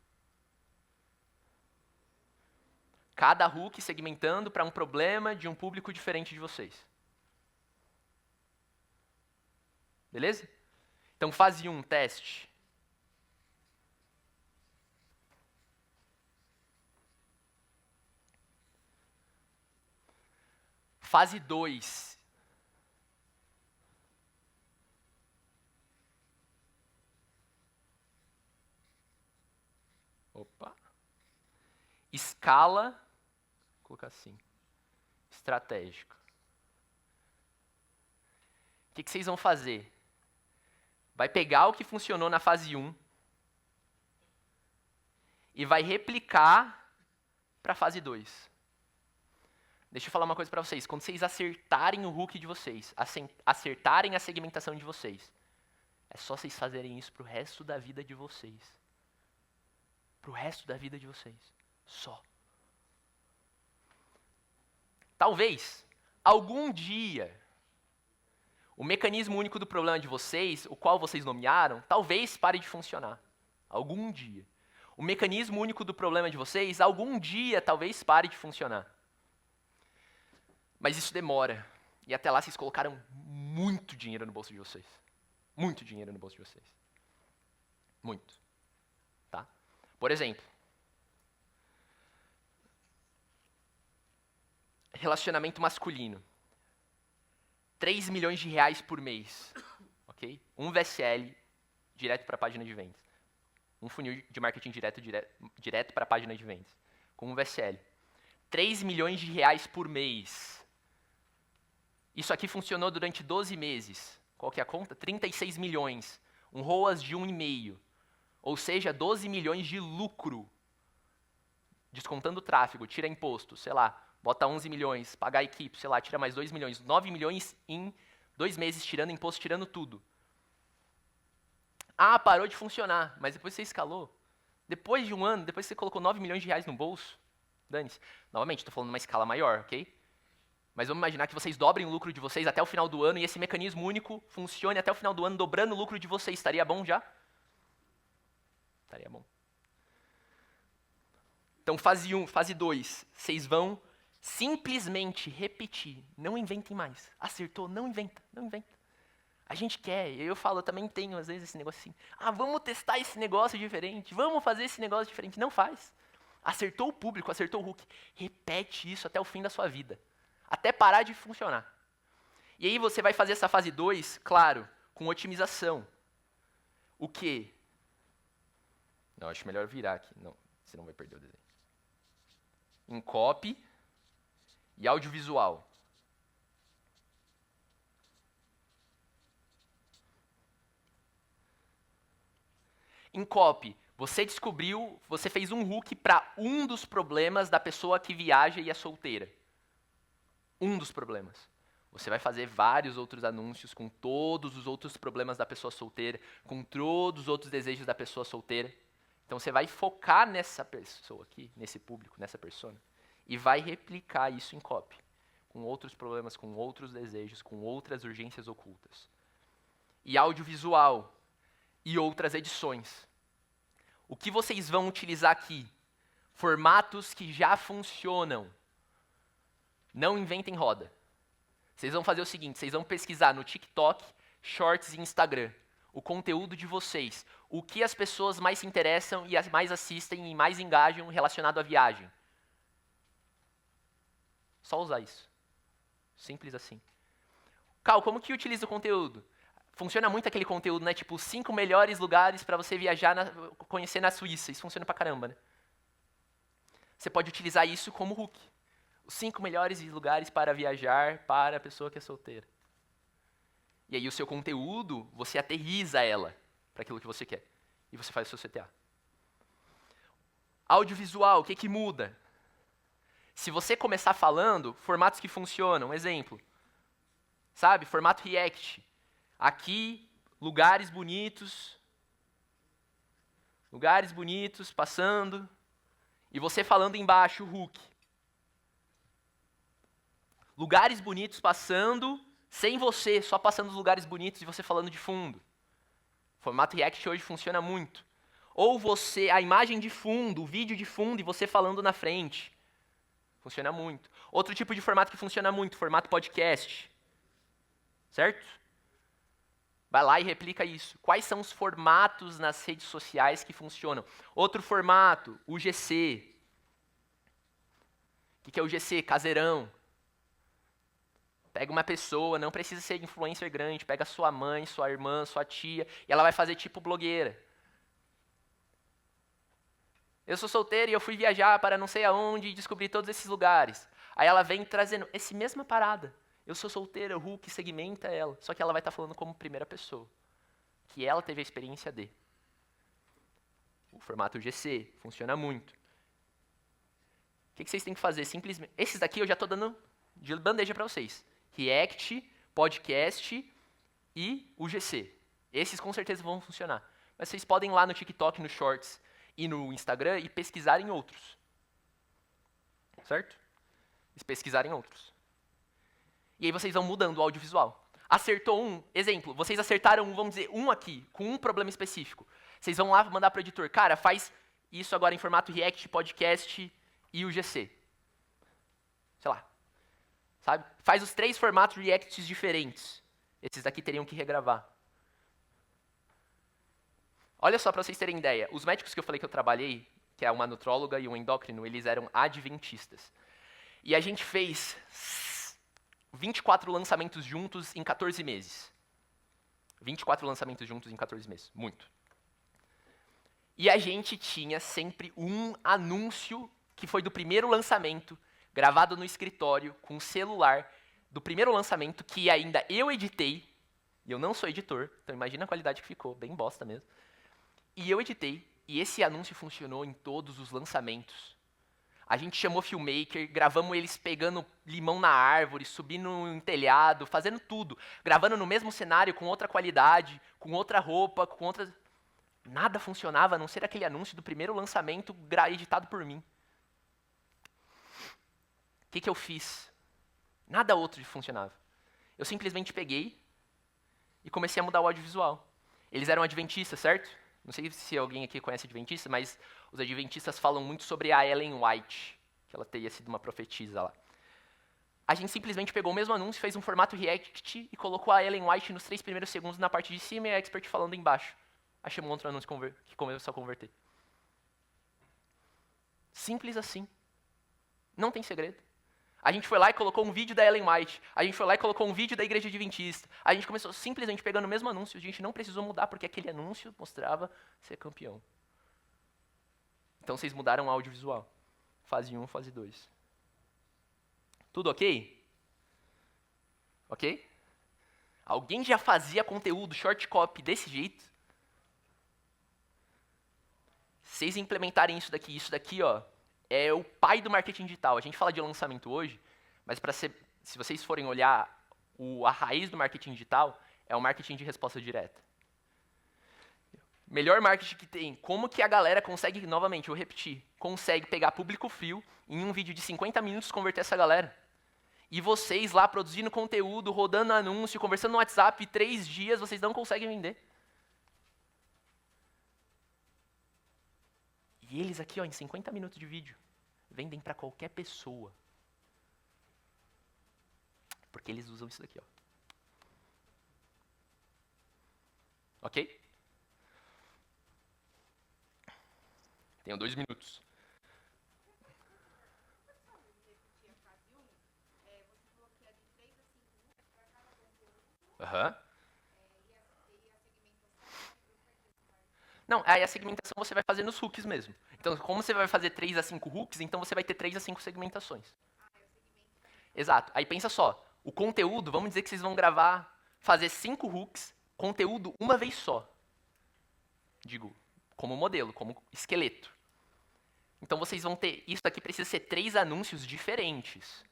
Cada hook segmentando para um problema de um público diferente de vocês. Beleza? Então, fase 1, teste. Fase 2. Opa. Escala. Vou colocar assim. Estratégico. O que vocês vão fazer? Vai pegar o que funcionou na fase 1 e vai replicar para a fase 2. Deixa eu falar uma coisa para vocês. Quando vocês acertarem o hook de vocês, acertarem a segmentação de vocês, é só vocês fazerem isso pro resto da vida de vocês. Pro resto da vida de vocês. Só. Talvez, algum dia, o mecanismo único do problema de vocês, o qual vocês nomearam, talvez pare de funcionar. Algum dia. O mecanismo único do problema de vocês, algum dia, talvez pare de funcionar. Mas isso demora. E até lá vocês colocaram muito dinheiro no bolso de vocês. Muito dinheiro no bolso de vocês. Muito. Tá? Por exemplo, relacionamento masculino. 3 milhões de reais por mês. Ok? Um VSL direto para a página de vendas. Um funil de marketing direto para a página de vendas. Com um VSL. 3 milhões de reais por mês. Isso aqui funcionou durante 12 meses. Qual que é a conta? 36 milhões. Um ROAS de 1,5. Ou seja, 12 milhões de lucro. Descontando o tráfego, tira imposto, sei lá, bota 11 milhões, pagar a equipe, sei lá, tira mais 2 milhões. 9 milhões em 2 meses, tirando imposto, tirando tudo. Ah, parou de funcionar, mas depois você escalou. Depois de um ano, depois você colocou 9 milhões de reais no bolso, dane-se. Novamente, estou falando de uma escala maior, ok? Mas vamos imaginar que vocês dobrem o lucro de vocês até o final do ano e esse mecanismo único funcione até o final do ano, dobrando o lucro de vocês. Estaria bom já? Estaria bom. Então, fase 1, fase 2, vocês vão simplesmente repetir. Não inventem mais. Acertou, não inventa, não inventa. A gente quer, eu falo, eu também tenho às vezes esse negócio assim. Ah, vamos testar esse negócio diferente, vamos fazer esse negócio diferente. Não faz. Acertou o público, acertou o hook. Repete isso até o fim da sua vida. Até parar de funcionar. E aí você vai fazer essa fase 2, claro, com otimização. O quê? Não, acho melhor virar aqui. Não, você não vai perder o desenho. Em copy e audiovisual. Em copy, Você descobriu, você fez um hook para um dos problemas da pessoa que viaja e é solteira. Um dos problemas. Você vai fazer vários outros anúncios com todos os outros problemas da pessoa solteira, com todos os outros desejos da pessoa solteira. Então você vai focar nessa pessoa aqui, nesse público, nessa persona, e vai replicar isso em copy, com outros problemas, com outros desejos, com outras urgências ocultas. E audiovisual e outras edições. O que vocês vão utilizar aqui? Formatos que já funcionam. Não inventem roda. Vocês vão fazer o seguinte, vocês vão pesquisar no TikTok, Shorts e Instagram, o conteúdo de vocês, o que as pessoas mais se interessam e mais assistem e mais engajam relacionado à viagem. Só usar isso. Simples assim. Cal, como que utiliza o conteúdo? Funciona muito aquele conteúdo, né? Tipo, 5 melhores lugares para você viajar, conhecer na Suíça. Isso funciona pra caramba, né? Você pode utilizar isso como hook. Os 5 melhores lugares para viajar para a pessoa que é solteira. E aí o seu conteúdo, você aterriza ela para aquilo que você quer. E você faz o seu CTA. Audiovisual, o que que muda? Se você começar falando, formatos que funcionam, exemplo. Sabe? Formato React. Aqui, lugares bonitos, passando, e você falando embaixo, o hook. Lugares bonitos passando, sem você, só passando os lugares bonitos e você falando de fundo. O formato React hoje funciona muito. Ou você, a imagem de fundo, o vídeo de fundo e você falando na frente. Funciona muito. Outro tipo de formato que funciona muito, formato podcast. Certo? Vai lá e replica isso. Quais são os formatos nas redes sociais que funcionam? Outro formato, o GC. O que é o GC? Caseirão. Pega uma pessoa, não precisa ser influencer grande, pega sua mãe, sua irmã, sua tia, e ela vai fazer tipo blogueira. Eu sou solteira e eu fui viajar para não sei aonde e descobri todos esses lugares. Aí ela vem trazendo essa mesma parada. Eu sou solteira, o Hulk segmenta ela. Só que ela vai estar falando como primeira pessoa. Que ela teve a experiência de. O formato GC funciona muito. O que vocês têm que fazer? Simplesmente. Esses daqui eu já estou dando de bandeja para vocês. React, podcast e o GC. Esses com certeza vão funcionar. Mas vocês podem ir lá no TikTok, no Shorts e no Instagram e pesquisarem outros. Certo? E pesquisarem outros. E aí vocês vão mudando o audiovisual. Acertou um, exemplo, vocês acertaram, vamos dizer, um aqui, com um problema específico. Vocês vão lá mandar para o editor, cara, faz isso agora em formato React, podcast e o GC. Sei lá. Sabe? Faz os 3 formatos Reacts diferentes. Esses daqui teriam que regravar. Olha só para vocês terem ideia. Os médicos que eu falei que eu trabalhei, que é uma nutróloga e um endócrino, eles eram adventistas. E a gente fez 24 lançamentos juntos em 14 meses. 24 lançamentos juntos em 14 meses. Muito. E a gente tinha sempre um anúncio que foi do primeiro lançamento, gravado no escritório, com um celular, do primeiro lançamento, que ainda eu editei, e eu não sou editor, então imagina a qualidade que ficou, bem bosta mesmo. E eu editei, e esse anúncio funcionou em todos os lançamentos. A gente chamou filmmaker, gravamos eles pegando limão na árvore, subindo em telhado, fazendo tudo. Gravando no mesmo cenário, com outra qualidade, com outra roupa, com outra... Nada funcionava, a não ser aquele anúncio do primeiro lançamento editado por mim. O que eu fiz? Nada outro funcionava. Eu simplesmente peguei e comecei a mudar o audiovisual. Eles eram adventistas, certo? Não sei se alguém aqui conhece adventista, mas os adventistas falam muito sobre a Ellen White, que ela teria sido uma profetisa lá. A gente simplesmente pegou o mesmo anúncio, fez um formato React e colocou a Ellen White nos 3 primeiros segundos na parte de cima e a Expert falando embaixo. Aí chamou outro anúncio que começou a converter. Simples assim. Não tem segredo. A gente foi lá e colocou um vídeo da Ellen White. A gente foi lá e colocou um vídeo da Igreja Adventista. A gente começou simplesmente pegando o mesmo anúncio. A gente não precisou mudar, porque aquele anúncio mostrava ser campeão. Então vocês mudaram o audiovisual. Fase 1, fase 2. Tudo ok? Ok? Alguém já fazia conteúdo short copy desse jeito? Vocês implementarem isso daqui, ó, é o pai do marketing digital. A gente fala de lançamento hoje, mas se vocês forem olhar a raiz do marketing digital, é o marketing de resposta direta. Melhor marketing que tem. Como que a galera consegue, novamente, eu vou repetir, consegue pegar público frio em um vídeo de 50 minutos converter essa galera? E vocês lá produzindo conteúdo, rodando anúncio, conversando no WhatsApp, 3 dias, vocês não conseguem vender. E eles aqui, ó, em 50 minutos de vídeo, vendem para qualquer pessoa. Porque eles usam isso daqui, ó. Ok? Tenho 2 minutos. Aham. Não, aí a segmentação você vai fazer nos hooks mesmo. Então, como você vai fazer 3 a 5 hooks, então você vai ter 3 a 5 segmentações. Exato. Aí pensa só, o conteúdo, vamos dizer que vocês vão gravar, fazer 5 hooks, conteúdo uma vez só. Digo, como modelo, como esqueleto. Então vocês vão ter, isso aqui precisa ser 3 anúncios diferentes.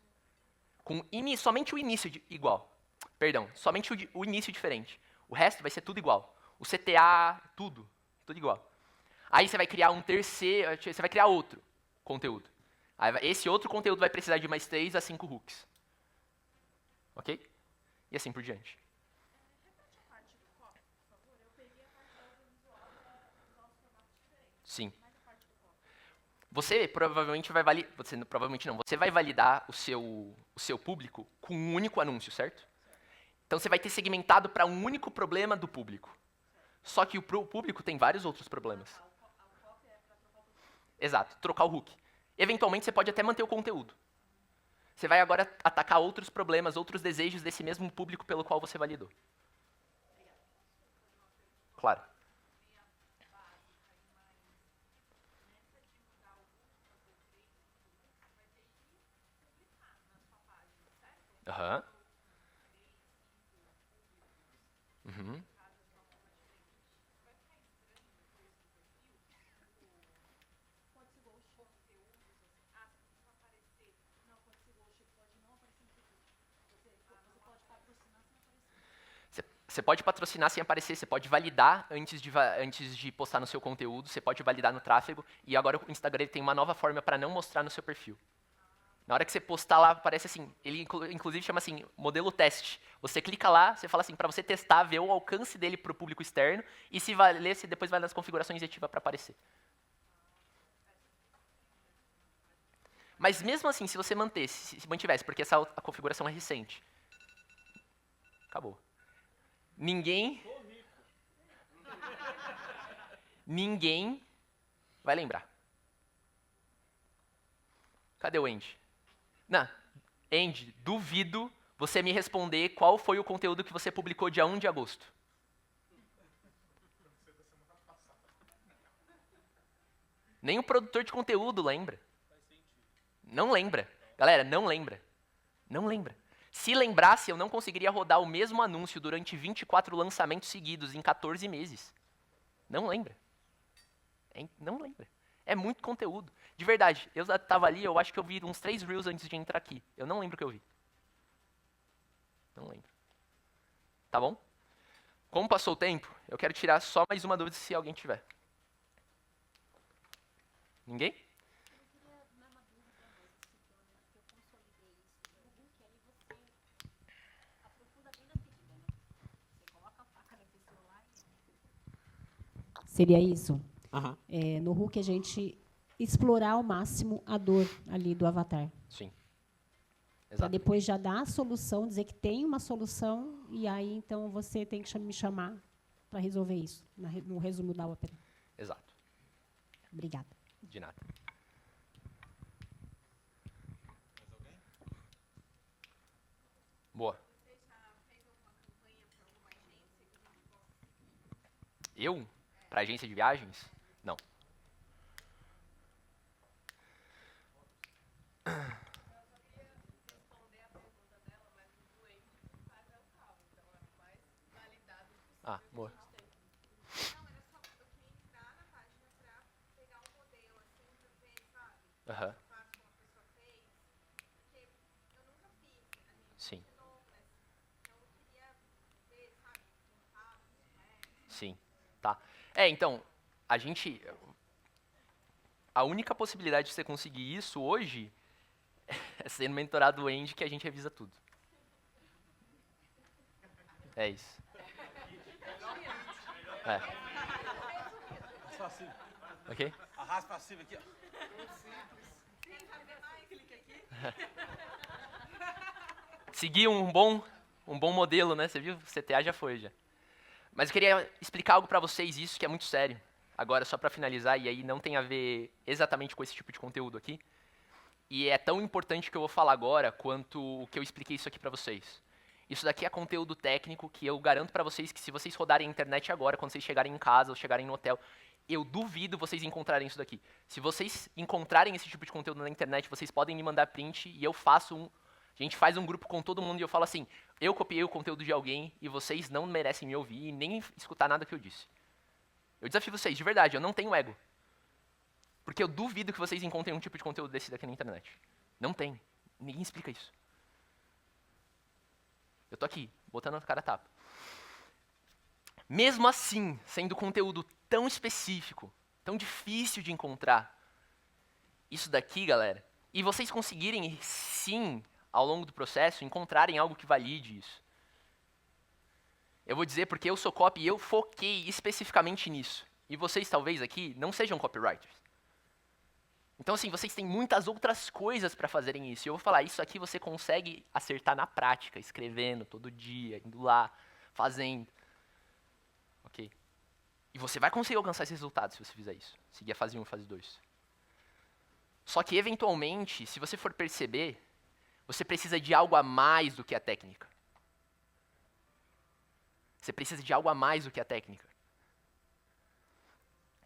Com somente o início igual. Perdão, somente o início diferente. O resto vai ser tudo igual. O CTA, tudo igual. Aí você vai criar um terceiro, você vai criar outro conteúdo. Aí esse outro conteúdo vai precisar de mais 3 a 5 hooks. Ok? E assim por diante. Repete a parte do copy, por favor. Eu peguei a parte do audiovisual para usar os formatos diferentes. Sim. Mas a parte do copy. Você provavelmente vai validar, você vai validar o seu público com um único anúncio, certo? Então você vai ter segmentado para um único problema do público. Só que o público tem vários outros problemas. Exato, trocar o hook. Eventualmente você pode até manter o conteúdo. Você vai agora atacar outros problemas, outros desejos desse mesmo público pelo qual você validou. Claro. Aham. Uhum. Pode ser ghost conteúdos, assim. Ah, se aparecer. Não, pode ser ghost, pode não aparecer no seu feed. Você pode patrocinar sem aparecer. Você pode patrocinar sem aparecer, você pode validar antes de postar no seu conteúdo, você pode validar no tráfego, e agora o Instagram ele tem uma nova forma para não mostrar no seu perfil. Na hora que você postar lá, aparece assim, ele inclusive chama assim, modelo teste. Você clica lá, você fala assim, para você testar, ver o alcance dele para o público externo, e se valer, você depois vai nas configurações e ativa para aparecer. Mas mesmo assim, se você se mantivesse, porque a configuração é recente, acabou. Ninguém vai lembrar. Cadê o Andy? Não, Andy, duvido você me responder qual foi o conteúdo que você publicou dia 1 de agosto. Nem o produtor de conteúdo lembra. Não lembra. Galera, não lembra. Não lembra. Se lembrasse, eu não conseguiria rodar o mesmo anúncio durante 24 lançamentos seguidos em 14 meses. Não lembra. Não lembra. É muito conteúdo. De verdade, eu estava ali, eu acho que eu vi uns 3 Reels antes de entrar aqui. Eu não lembro o que eu vi. Não lembro. Tá bom? Como passou o tempo, eu quero tirar só mais uma dúvida se alguém tiver. Ninguém? Seria isso? Uhum. No Hook, a gente explorar ao máximo a dor ali do avatar. Sim. Para depois já dar a solução, dizer que tem uma solução, e aí, então, você tem que me chamar para resolver isso, no resumo da ópera. Exato. Obrigada. De nada. Mais alguém? Boa. Você já fez alguma campanha para alguma agência que a gente possa seguir? Eu? Para agência de viagens? Não. Ah, boa. Não, era só, eu queria entrar na página para pegar Sim, tá. Então, a única possibilidade de você conseguir isso hoje é sendo mentorado do Andy, que a gente revisa tudo. É isso. Só assim. Ok? Arrasta pra cima aqui, ó. Seguir um bom modelo, né? Você viu? O CTA já foi, já. Mas eu queria explicar algo pra vocês, isso que é muito sério. Agora, só pra finalizar, e aí não tem a ver exatamente com esse tipo de conteúdo aqui. E é tão importante que eu vou falar agora quanto o que eu expliquei isso aqui pra vocês. Isso daqui é conteúdo técnico que eu garanto pra vocês que se vocês rodarem a internet agora, quando vocês chegarem em casa ou chegarem no hotel, eu duvido vocês encontrarem isso daqui. Se vocês encontrarem esse tipo de conteúdo na internet, vocês podem me mandar print e eu faço a gente faz um grupo com todo mundo e eu falo assim, eu copiei o conteúdo de alguém e vocês não merecem me ouvir e nem escutar nada que eu disse. Eu desafio vocês, de verdade, eu não tenho ego. Porque eu duvido que vocês encontrem um tipo de conteúdo desse daqui na internet. Não tem. Ninguém explica isso. Eu tô aqui, botando na cara a tapa. Mesmo assim, sendo conteúdo tão específico, tão difícil de encontrar, isso daqui, galera, e vocês conseguirem, sim, ao longo do processo, encontrarem algo que valide isso. Eu vou dizer porque eu sou copy e eu foquei especificamente nisso. E vocês, talvez, aqui, não sejam copywriters. Então, assim, vocês têm muitas outras coisas para fazerem isso. E eu vou falar, isso aqui você consegue acertar na prática, escrevendo todo dia, indo lá, fazendo. Ok? E você vai conseguir alcançar esses resultados se você fizer isso. Seguir a fase 1 e a fase 2. Só que, eventualmente, se você for perceber, você precisa de algo a mais do que a técnica. Você precisa de algo a mais do que a técnica.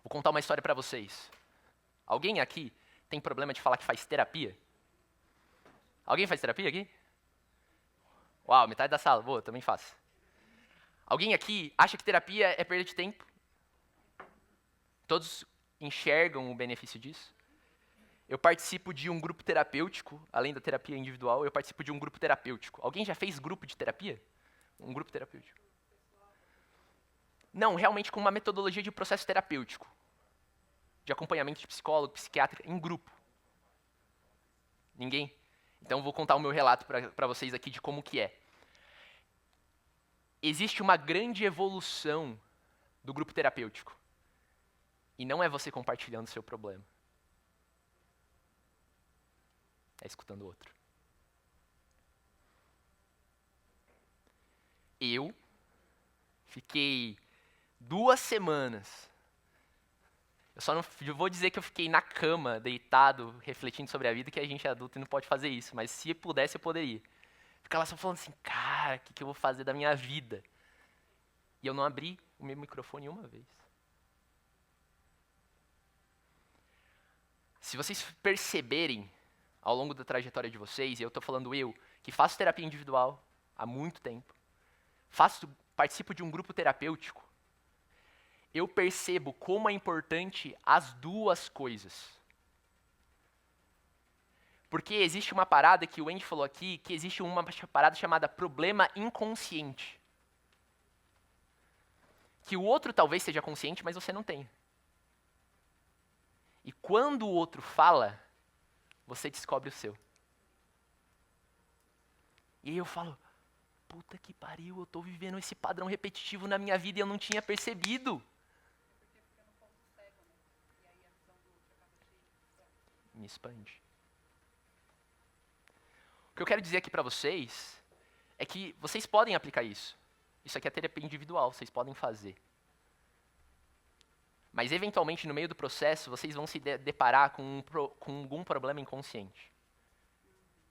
Vou contar uma história para vocês. Alguém aqui tem problema de falar que faz terapia? Alguém faz terapia aqui? Uau, metade da sala. Boa, também faço. Alguém aqui acha que terapia é perda de tempo? Todos enxergam o benefício disso? Eu participo de um grupo terapêutico, além da terapia individual, eu participo de um grupo terapêutico. Alguém já fez grupo de terapia? Um grupo terapêutico? Não, realmente com uma metodologia de processo terapêutico. De acompanhamento de psicólogo, psiquiatra, em grupo. Ninguém? Então eu vou contar o meu relato para vocês aqui de como que é. Existe uma grande evolução do grupo terapêutico. E não é você compartilhando seu problema. É escutando o outro. Eu fiquei 2 semanas. Eu só não vou dizer que eu fiquei na cama, deitado, refletindo sobre a vida, que a gente é adulto e não pode fazer isso. Mas se pudesse, eu poderia. Ficar lá só falando assim, cara, o que eu vou fazer da minha vida? E eu não abri o meu microfone uma vez. Se vocês perceberem, ao longo da trajetória de vocês, e eu estou falando eu, que faço terapia individual há muito tempo, participo de um grupo terapêutico, eu percebo como é importante as duas coisas. Porque existe uma parada que o Andy falou aqui, que existe uma parada chamada problema inconsciente. Que o outro talvez seja consciente, mas você não tem. E quando o outro fala, você descobre o seu. E aí eu falo, puta que pariu, eu estou vivendo esse padrão repetitivo na minha vida e eu não tinha percebido. Me expande. O que eu quero dizer aqui para vocês é que vocês podem aplicar isso. Isso aqui é terapia individual, vocês podem fazer. Mas, eventualmente, no meio do processo, vocês vão se deparar com algum problema inconsciente.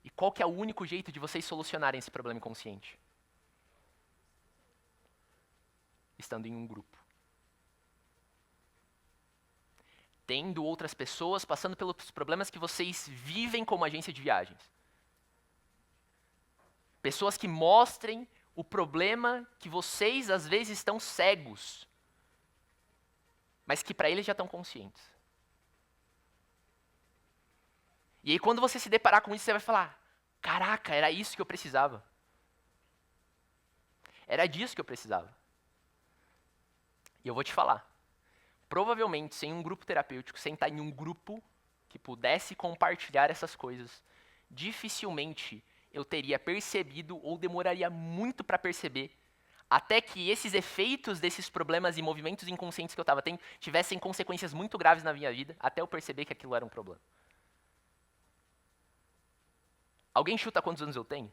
E qual que é o único jeito de vocês solucionarem esse problema inconsciente? Estando em um grupo. Tendo outras pessoas passando pelos problemas que vocês vivem como agência de viagens. Pessoas que mostrem o problema que vocês, às vezes, estão cegos. Mas que para eles já estão conscientes. E aí quando você se deparar com isso, você vai falar, caraca, era isso que eu precisava. Era disso que eu precisava. E eu vou te falar, provavelmente sem um grupo terapêutico, sem estar em um grupo que pudesse compartilhar essas coisas, dificilmente eu teria percebido ou demoraria muito para perceber até que esses efeitos desses problemas e movimentos inconscientes que eu estava tendo tivessem consequências muito graves na minha vida, até eu perceber que aquilo era um problema. Alguém chuta quantos anos eu tenho?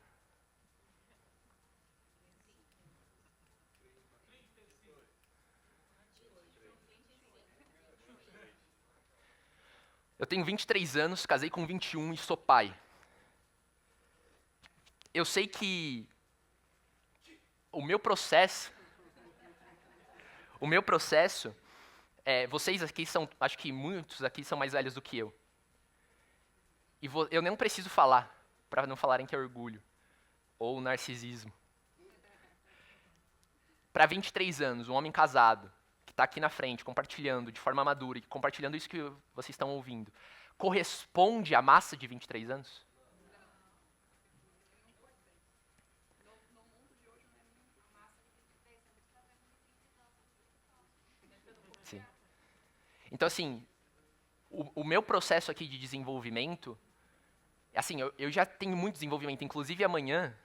Eu tenho 23 anos, casei com 21 e sou pai. Eu sei que o meu processo, vocês aqui são, acho que muitos aqui são mais velhos do que eu. E eu nem preciso falar, para não falarem que é orgulho ou narcisismo. Para 23 anos, um homem casado, que está aqui na frente, compartilhando de forma madura, e compartilhando isso que vocês estão ouvindo, corresponde à massa de 23 anos? Sim. Então, assim, o meu processo aqui de desenvolvimento, assim, eu já tenho muito desenvolvimento. Inclusive, amanhã,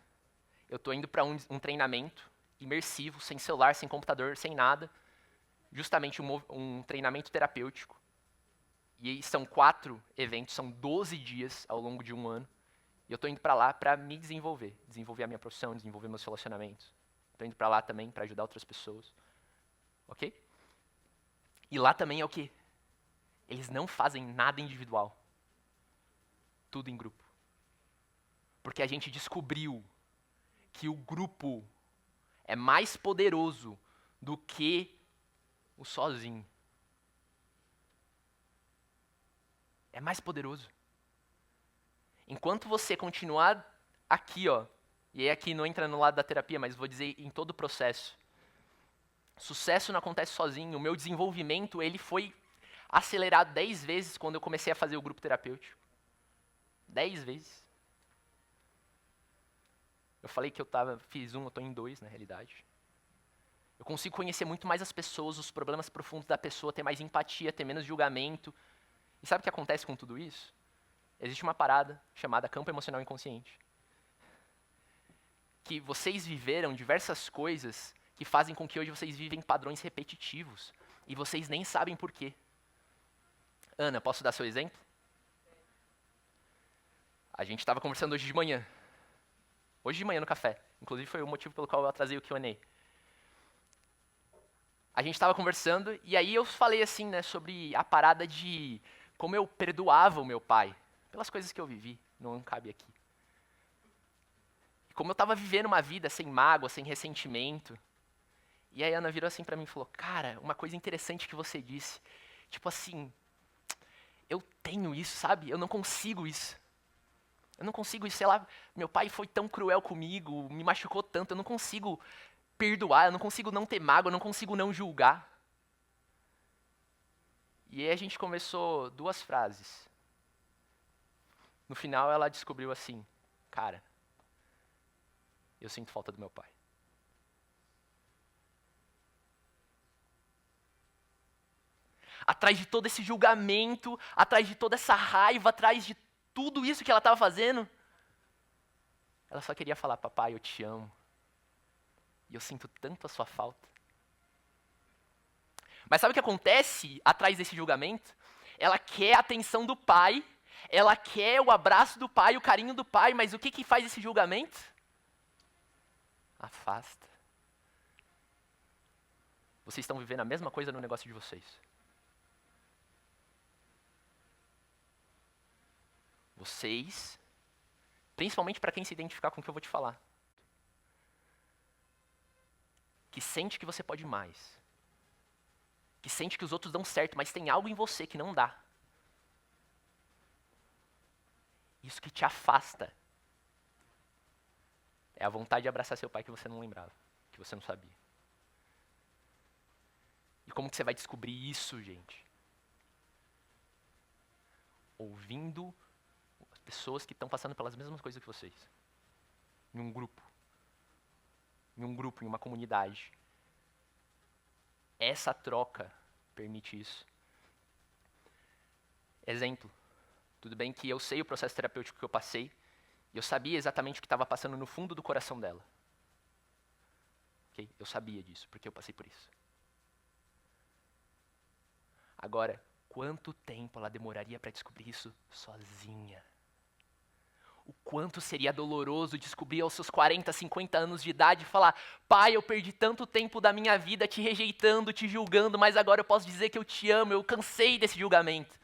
eu estou indo para um treinamento imersivo, sem celular, sem computador, sem nada. Justamente um treinamento terapêutico. E são 4 eventos, são 12 dias ao longo de um ano. E eu estou indo para lá para me desenvolver. Desenvolver a minha profissão, desenvolver meus relacionamentos. Estou indo para lá também para ajudar outras pessoas. Ok? E lá também é o quê? Eles não fazem nada individual. Tudo em grupo. Porque a gente descobriu que o grupo é mais poderoso do que o sozinho. É mais poderoso. Enquanto você continuar aqui, ó, e aí aqui não entra no lado da terapia, mas vou dizer em todo o processo. Sucesso não acontece sozinho. O meu desenvolvimento, ele foi acelerado 10 vezes quando eu comecei a fazer o grupo terapêutico. 10 vezes. Eu falei que fiz um, eu estou em 2, na realidade. Eu consigo conhecer muito mais as pessoas, os problemas profundos da pessoa, ter mais empatia, ter menos julgamento. E sabe o que acontece com tudo isso? Existe uma parada chamada campo emocional inconsciente. Que vocês viveram diversas coisas que fazem com que hoje vocês vivem padrões repetitivos. E vocês nem sabem por quê. Ana, posso dar seu exemplo? A gente estava conversando hoje de manhã. Hoje de manhã no café. Inclusive foi o motivo pelo qual eu atrasei o Q&A. A gente estava conversando e aí eu falei assim, né, sobre a parada de como eu perdoava o meu pai pelas coisas que eu vivi. Não cabe aqui. E como eu estava vivendo uma vida sem mágoa, sem ressentimento. E aí a Ana virou assim pra mim e falou, cara, uma coisa interessante que você disse. Tipo assim, eu tenho isso, sabe? Eu não consigo isso. Eu não consigo isso, sei lá, meu pai foi tão cruel comigo, me machucou tanto, eu não consigo perdoar, eu não consigo não ter mágoa, eu não consigo não julgar. E aí a gente começou 2 frases. No final ela descobriu assim, cara, eu sinto falta do meu pai. Atrás de todo esse julgamento, atrás de toda essa raiva, atrás de tudo isso que ela estava fazendo, ela só queria falar, papai, eu te amo. E eu sinto tanto a sua falta. Mas sabe o que acontece atrás desse julgamento? Ela quer a atenção do pai, ela quer o abraço do pai, o carinho do pai, mas o que faz esse julgamento? Afasta. Vocês estão vivendo a mesma coisa no negócio de vocês. Vocês, principalmente para quem se identificar com o que eu vou te falar, que sente que você pode mais, que sente que os outros dão certo, mas tem algo em você que não dá. Isso que te afasta é a vontade de abraçar seu pai que você não lembrava, que você não sabia. E como que você vai descobrir isso, gente? Ouvindo pessoas que estão passando pelas mesmas coisas que vocês. Em um grupo. Em uma comunidade. essa troca permite isso. Exemplo. Tudo bem que eu sei o processo terapêutico que eu passei, e eu sabia exatamente o que estava passando no fundo do coração dela. Okay? Eu sabia disso, porque eu passei por isso. Agora, quanto tempo ela demoraria para descobrir isso sozinha? O quanto seria doloroso descobrir aos seus 40, 50 anos de idade e falar: pai, eu perdi tanto tempo da minha vida te rejeitando, te julgando, mas agora eu posso dizer que eu te amo, eu cansei desse julgamento.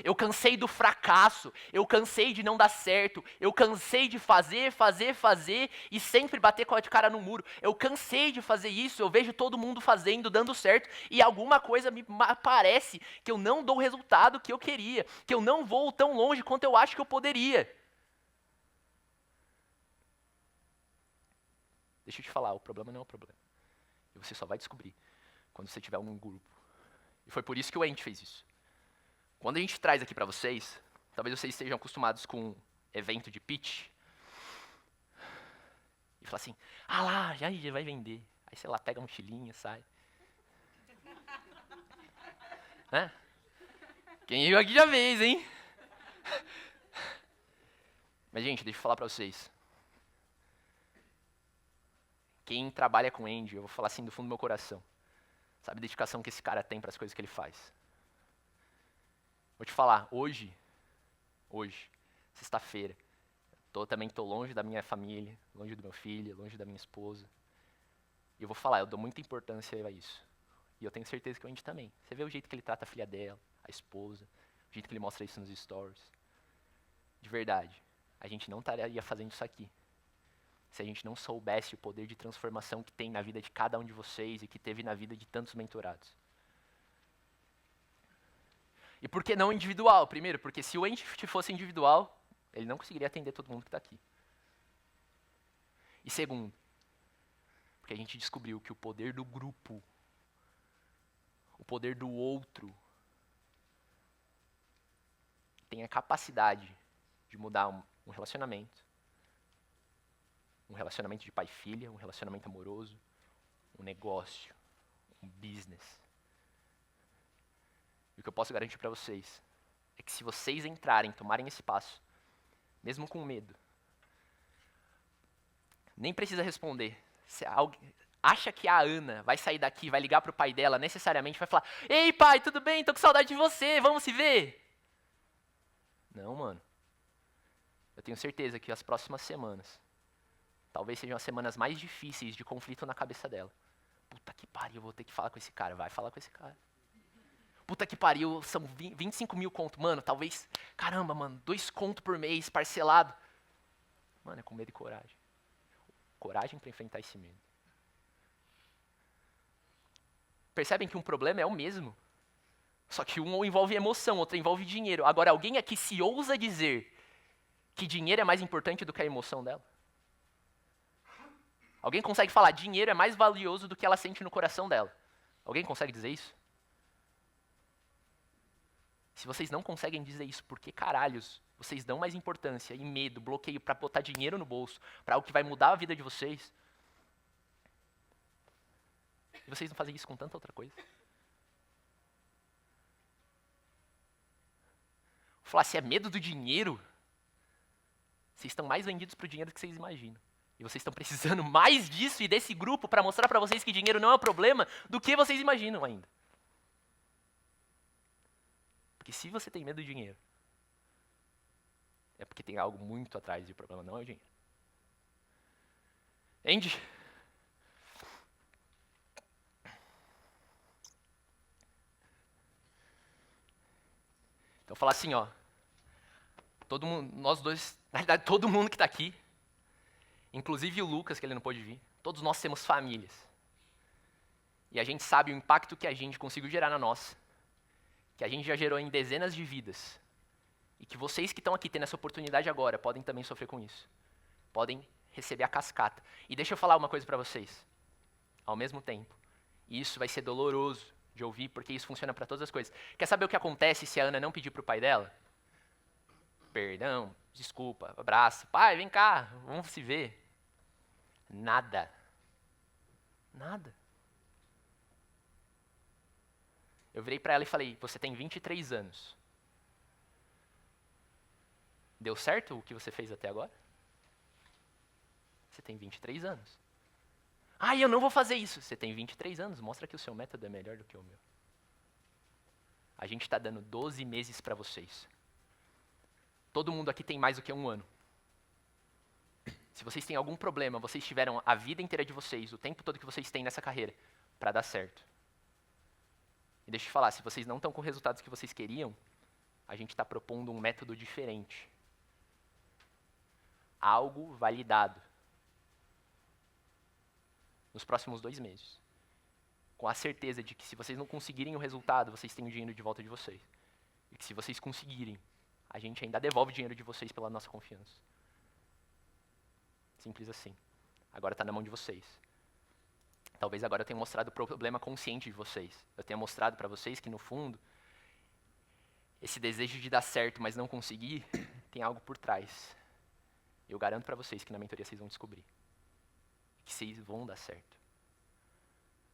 Eu cansei do fracasso, eu cansei de não dar certo, eu cansei de fazer e sempre bater com a cara no muro. Eu cansei de fazer isso, eu vejo todo mundo fazendo, dando certo, e alguma coisa me parece que eu não dou o resultado que eu queria, que eu não vou tão longe quanto eu acho que eu poderia. Deixa eu te falar, o problema não é o problema. E você só vai descobrir quando você estiver num grupo. E foi por isso que o Andy fez isso. Quando a gente traz aqui para vocês, talvez vocês estejam acostumados com evento de pitch, e fala assim: ah lá, já vai vender. Aí, sei lá, pega a mochilinha, sai. Né? Quem veio aqui já fez, hein? Mas, gente, deixa eu falar para vocês. Quem trabalha com Andy, eu vou falar assim do fundo do meu coração, sabe a dedicação que esse cara tem para as coisas que ele faz. Vou te falar, hoje, sexta-feira, também estou longe da minha família, longe do meu filho, longe da minha esposa. E eu vou falar, eu dou muita importância a isso. E eu tenho certeza que o Andy também. Você vê o jeito que ele trata a filha dela, a esposa, o jeito que ele mostra isso nos stories. De verdade, a gente não estaria fazendo isso aqui se a gente não soubesse o poder de transformação que tem na vida de cada um de vocês e que teve na vida de tantos mentorados. E por que não individual? Primeiro, porque se o Andy fosse individual, ele não conseguiria atender todo mundo que está aqui. E segundo, porque a gente descobriu que o poder do grupo, o poder do outro, tem a capacidade de mudar um relacionamento de pai e filha, um relacionamento amoroso, um negócio, um business. E o que eu posso garantir para vocês é que se vocês entrarem, tomarem esse passo, mesmo com medo, nem precisa responder. Se acha que a Ana vai sair daqui, vai ligar pro pai dela, necessariamente vai falar: ei pai, tudo bem? Tô com saudade de você, vamos se ver? Não, mano. Eu tenho certeza que as próximas semanas talvez sejam as semanas mais difíceis de conflito na cabeça dela. Puta que pariu, eu vou ter que falar com esse cara. Vai falar com esse cara. Puta que pariu, são 25 mil conto. Mano, talvez, caramba, mano, 2 conto por mês, parcelado. Mano, é com medo e coragem. Coragem para enfrentar esse medo. Percebem que um problema é o mesmo. Só que um envolve emoção, outro envolve dinheiro. Agora, alguém aqui se ousa dizer que dinheiro é mais importante do que a emoção dela? Alguém consegue falar, dinheiro é mais valioso do que ela sente no coração dela? Alguém consegue dizer isso? Se vocês não conseguem dizer isso, por que caralhos vocês dão mais importância e medo, bloqueio para botar dinheiro no bolso, para algo que vai mudar a vida de vocês? E vocês não fazem isso com tanta outra coisa? Vou falar, se é medo do dinheiro, vocês estão mais vendidos pro dinheiro do que vocês imaginam. E vocês estão precisando mais disso e desse grupo para mostrar para vocês que dinheiro não é um problema do que vocês imaginam ainda. Porque se você tem medo do dinheiro, é porque tem algo muito atrás e o problema não é o dinheiro. Andy? Então falar assim, ó. Todo mundo, nós dois, na verdade todo mundo que está aqui, inclusive o Lucas, que ele não pôde vir, todos nós temos famílias. E a gente sabe o impacto que a gente conseguiu gerar na nossa, que a gente já gerou em dezenas de vidas. E que vocês que estão aqui tendo essa oportunidade agora podem também sofrer com isso. Podem receber a cascata. E deixa eu falar uma coisa para vocês. Ao mesmo tempo, e isso vai ser doloroso de ouvir, porque isso funciona para todas as coisas. Quer saber o que acontece se a Ana não pedir pro pai dela? Perdão, desculpa, abraço. Pai, vem cá, vamos se ver. Nada. Nada. Eu virei para ela e falei, você tem 23 anos. Deu certo o que você fez até agora? Você tem 23 anos. Ah, eu não vou fazer isso. Você tem 23 anos, mostra que o seu método é melhor do que o meu. A gente está dando 12 meses para vocês. Todo mundo aqui tem mais do que 1 ano. Se vocês têm algum problema, vocês tiveram a vida inteira de vocês, o tempo todo que vocês têm nessa carreira, para dar certo. E deixa eu te falar, se vocês não estão com os resultados que vocês queriam, a gente está propondo um método diferente. Algo validado. Nos próximos 2 meses. Com a certeza de que se vocês não conseguirem o resultado, vocês têm o dinheiro de volta de vocês. E que se vocês conseguirem, a gente ainda devolve o dinheiro de vocês pela nossa confiança. Simples assim. Agora está na mão de vocês. Talvez agora eu tenha mostrado o problema consciente de vocês. Eu tenha mostrado para vocês que, no fundo, esse desejo de dar certo, mas não conseguir, tem algo por trás. Eu garanto para vocês que na mentoria vocês vão descobrir. Que vocês vão dar certo.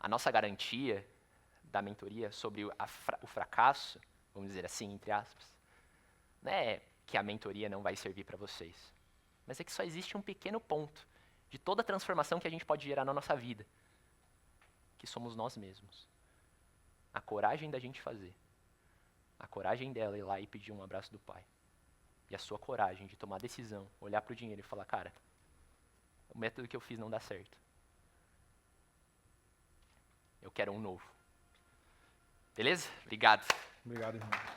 A nossa garantia da mentoria sobre o fracasso, vamos dizer assim, entre aspas, não é que a mentoria não vai servir para vocês, mas é que só existe um pequeno ponto de toda a transformação que a gente pode gerar na nossa vida, que somos nós mesmos. A coragem da gente fazer. A coragem dela ir lá e pedir um abraço do pai. E a sua coragem de tomar decisão, olhar para o dinheiro e falar, cara, o método que eu fiz não dá certo. Eu quero um novo. Beleza? Obrigado. Obrigado, irmão.